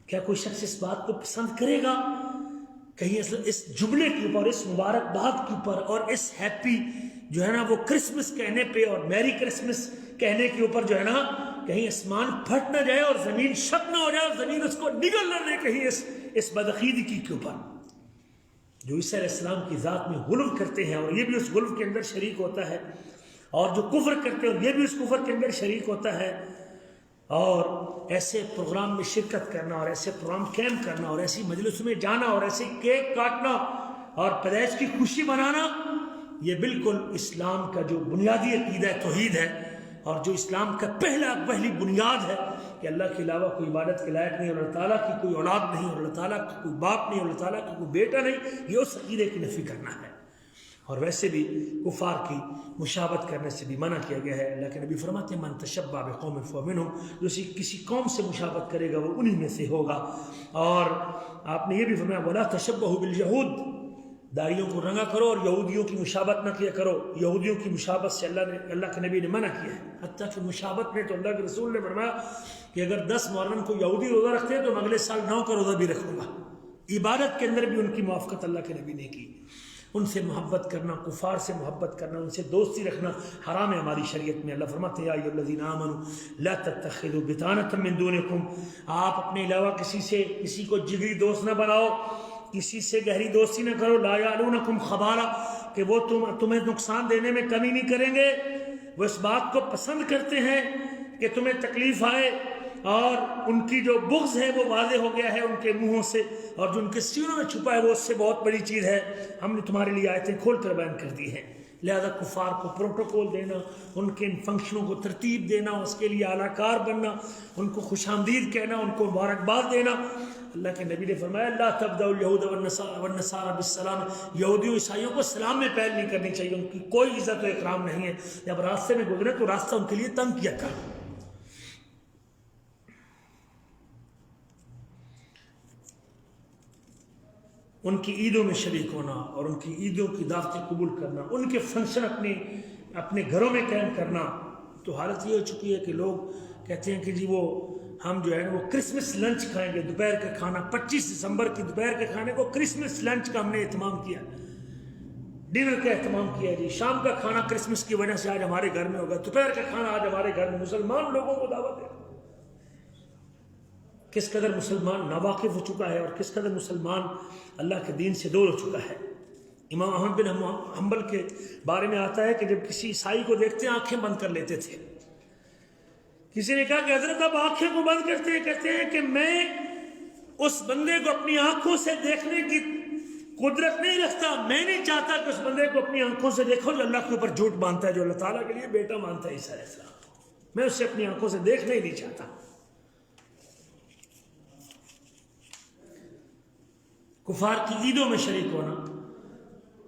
کیا کوئی شخص اس بات کو پسند کرے گا؟ کہیں اس جملے کے اوپر، اس مبارکباد کے اوپر اور اس ہیپی جو ہے نا وہ کرسمس کہنے پہ اور میری کرسمس کہنے کے اوپر جو ہے نا کہیں آسمان پھٹ نہ جائے اور زمین شک نہ ہو جائے اور زمین اس کو نگل نہ لے کہیں اس بدعقیدگی کے اوپر. جو عیسیٰ علیہ السلام کی ذات میں غلو کرتے ہیں اور یہ بھی اس غلو کے اندر شریک ہوتا ہے، اور جو کفر کرتے ہیں اور یہ بھی اس کفر کے اندر شریک ہوتا ہے. اور ایسے پروگرام میں شرکت کرنا اور ایسے پروگرام کیمپ کرنا اور ایسی مجلس میں جانا اور ایسے کیک کاٹنا اور پیدائش کی خوشی منانا، یہ بالکل اسلام کا جو بنیادی عقیدہ توحید ہے اور جو اسلام کا پہلی بنیاد ہے کہ اللہ کے علاوہ کوئی عبادت کے لائق نہیں اور اللہ تعالیٰ کی کوئی اولاد نہیں اور اللہ تعالیٰ کا کوئی باپ نہیں اور اللہ تعالیٰ کا کوئی بیٹا نہیں، یہ اس عقیدے کی نفی کرنا ہے. اور ویسے بھی کفار کی مشابہت کرنے سے بھی منع کیا گیا ہے. اللہ کے نبی فرماتے ہیں من تشبہ بقوم فہو منہم، جو کسی قوم سے مشابہت کرے گا وہ انہی میں سے ہوگا. اور آپ نے یہ بھی فرمایا ولا تشبہوا بالیہود، داڑیوں کو رنگا کرو اور یہودیوں کی مشابہت نہ کیا کرو. یہودیوں کی مشابہت سے اللہ کے نبی نے منع کیا ہے. حتیٰ کہ مشابہت میں تو اللہ کے رسول نے فرمایا کہ اگر 10 محرم کو یہودی روزہ رکھتے ہیں تو میں اگلے سال 9 کا روزہ بھی رکھوں گا. عبادت کے اندر بھی ان کی موافقت اللہ کے نبی نے کی. ان سے محبت کرنا، کفار سے محبت کرنا، ان سے دوستی رکھنا حرام ہے ہماری شریعت میں. اللہ فرماتے ہیں یا ایھا الذین آمنوا لا تتخذوا بطانۃ من دونکم، آپ اپنے علاوہ کسی کو جگری دوست نہ بناؤ، کسی سے گہری دوستی نہ کرو. لا یعلونکم خبالا، کہ وہ تمہیں نقصان دینے میں کمی نہیں کریں گے. وہ اس بات کو پسند کرتے ہیں کہ تمہیں تکلیف آئے، اور ان کی جو بغض ہے وہ واضح ہو گیا ہے ان کے منہوں سے، اور جو ان کے سینوں میں چھپا ہے وہ اس سے بہت بڑی چیز ہے. ہم نے تمہارے لیے آیتیں کھول کر بیان کر دی ہیں. لہذا کفار کو پروٹوکول دینا، ان کے ان فنکشنوں کو ترتیب دینا، اس کے لیے اعلی کار بننا، ان کو خوش آمدید کہنا، ان کو مبارکباد دینا، اللہ کے نبی نے فرمایا لا تبدأوا اليہود والنصارى بالسلام، یہودیوں عیسائیوں کو سلام میں پہل نہیں کرنی چاہیے، ان کی کوئی عزت و اکرام نہیں ہے، جب راستے میں گزرے تو راستہ ان کے لیے تنگ کیا کرو۔ ان کی عیدوں میں شریک ہونا اور ان کی عیدوں کی دعوتیں قبول کرنا، ان کے فنکشن اپنے گھروں میں قائم کرنا۔ تو حالت یہ ہو چکی ہے کہ لوگ کہتے ہیں کہ جی وہ ہم جو ہے وہ کرسمس لنچ کھائیں گے، دوپہر کا کھانا 25 دسمبر کی دوپہر کے کھانے کو کرسمس لنچ کا ہم نے اہتمام کیا، ڈنر کا اہتمام کیا جی، شام کا کھانا کرسمس کی وجہ سے آج ہمارے گھر میں ہوگا، دوپہر کا کھانا آج ہمارے گھر میں، مسلمان لوگوں کو دعوت ہے۔ کس قدر مسلمان ناواقف ہو چکا ہے اور کس قدر مسلمان اللہ کے دین سے دور ہو چکا ہے۔ امام احمد بن حنبل کے بارے میں آتا ہے کہ جب کسی عیسائی کو دیکھتے ہیں آنکھیں بند کر لیتے تھے۔ کسی نے کہا کہ حضرت آپ آنکھیں کو بند کرتے ہیں؟ کہتے ہیں کہ میں اس بندے کو اپنی آنکھوں سے دیکھنے کی قدرت نہیں رکھتا، میں نہیں چاہتا کہ اس بندے کو اپنی آنکھوں سے دیکھو جو اللہ کے اوپر جھوٹ باندھتا ہے، جو اللہ تعالیٰ کے لیے بیٹا مانتا ہے عیسیٰ علیہ السلام کو، میں اسے اپنی آنکھوں سے دیکھنا ہی نہیں چاہتا۔ کفار کی عیدوں میں شریک ہونا،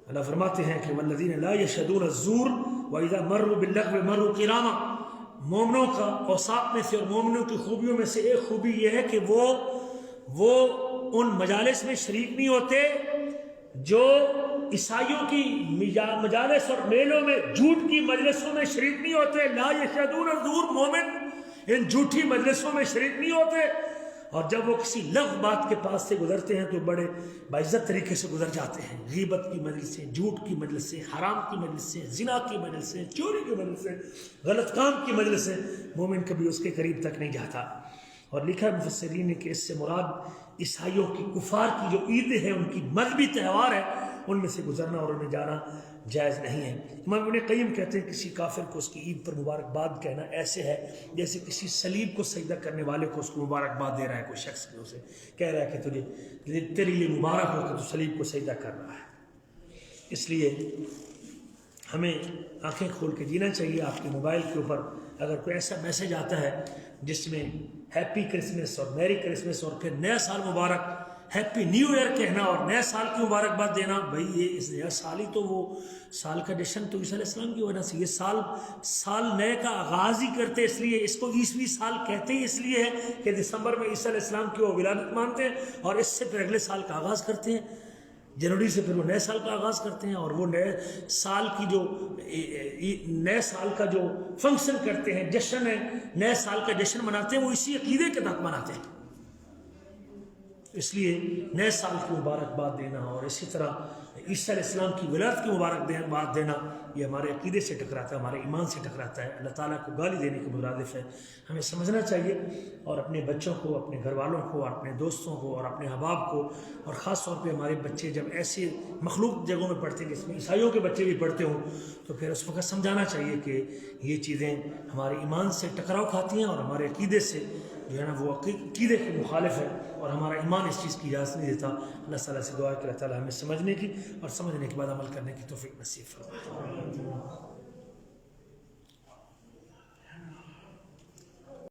اللہ فرماتے ہیں کہ والذین لا یشهدون الزور واذا مروا باللغو مروا کراما۔ مومنوں کا اوصاف میں سے اور مومنوں کی خوبیوں میں سے ایک خوبی یہ ہے کہ وہ ان مجالس میں شریک نہیں ہوتے جو عیسائیوں کی مجالس اور میلوں میں، جھوٹ کی مجلسوں میں شریک نہیں ہوتے۔ لا یشهدون الزور، مومن ان جھوٹی مجلسوں میں شریک نہیں ہوتے، اور جب وہ کسی لغو بات کے پاس سے گزرتے ہیں تو بڑے باعزت طریقے سے گزر جاتے ہیں۔ غیبت کی مجلس سے، جھوٹ کی مجلس سے، حرام کی مجلس سے، زنا کی مجلس سے، چوری کی مجلس سے، غلط کام کی مجلس سے مومن کبھی اس کے قریب تک نہیں جاتا۔ اور لکھا ہے مفسرین نے کہ اس سے مراد عیسائیوں کی، کفار کی جو عیدیں ہیں، ان کی مذہبی تہوار ہے، ان میں سے گزرنا اور انہیں جانا جائز نہیں ہے۔ امام ابن قیم کہتے ہیں کسی کافر کو اس کی عید پر مبارکباد کہنا ایسے ہے جیسے کسی صلیب کو سجدہ کرنے والے کو اس کو مبارکباد دے رہا ہے، کوئی شخص اسے کہہ رہا ہے کہ تیرے لیے مبارک ہو کہ تو صلیب کو سجدہ کر رہا ہے۔ اس لیے ہمیں آنکھیں کھول کے جینا چاہیے۔ آپ کے موبائل کے اوپر اگر کوئی ایسا میسج آتا ہے جس میں ہیپی کرسمس اور میری کرسمس اور پھر نیا سال مبارک، ہیپی نیو ایئر کہنا اور نئے سال کی مبارکباد دینا، بھائی یہ اس نیا سال ہی تو وہ سال کا جشن تو عیسیٰ علیہ السلام کی وجہ سے، یہ سال نئے کا آغاز ہی کرتے، اس لیے اس کو عیسوی سال کہتے ہی اس لیے ہے کہ دسمبر میں عیسیٰ علیہ السلام کی وہ ولادت مانتے ہیں اور اس سے پھر اگلے سال کا آغاز کرتے ہیں، جنوری سے پھر وہ نئے سال کا آغاز کرتے ہیں، اور وہ نئے سال کی جو نئے سال کا جو فنکشن کرتے ہیں، جشن ہے، نئے سال کا جشن مناتے ہیں، وہ اسی عقیدے کے تحت مناتے ہیں۔ اس لیے نئے سال کی مبارکباد دینا اور اسی طرح عیسیٰ علیہ السلام کی ولادت کی مبارکباد دینا، یہ ہمارے عقیدے سے ٹکراتا ہے، ہمارے ایمان سے ٹکراتا ہے، اللہ تعالیٰ کو گالی دینے کے مرادف ہے۔ ہمیں سمجھنا چاہیے اور اپنے بچوں کو، اپنے گھر والوں کو اور اپنے دوستوں کو اور اپنے احباب کو، اور خاص طور پہ ہمارے بچے جب ایسے مخلوق جگہوں میں پڑھتے ہیں جس میں عیسائیوں کے بچے بھی پڑھتے ہوں، تو پھر اس وقت سمجھانا چاہیے کہ یہ چیزیں ہمارے ایمان سے ٹکراؤ کھاتی ہیں اور ہمارے عقیدے سے جو ہے نا وہ عقیدے کے مخالف ہے، اور ہمارا ایمان اس چیز کی اجازت نہیں دیتا۔ اللہ تعالیٰ سے دعا ہے کہ اللہ تعالیٰ ہمیں سمجھنے کی اور سمجھنے کے بعد عمل کرنے کی توفیق نصیب فرمائے۔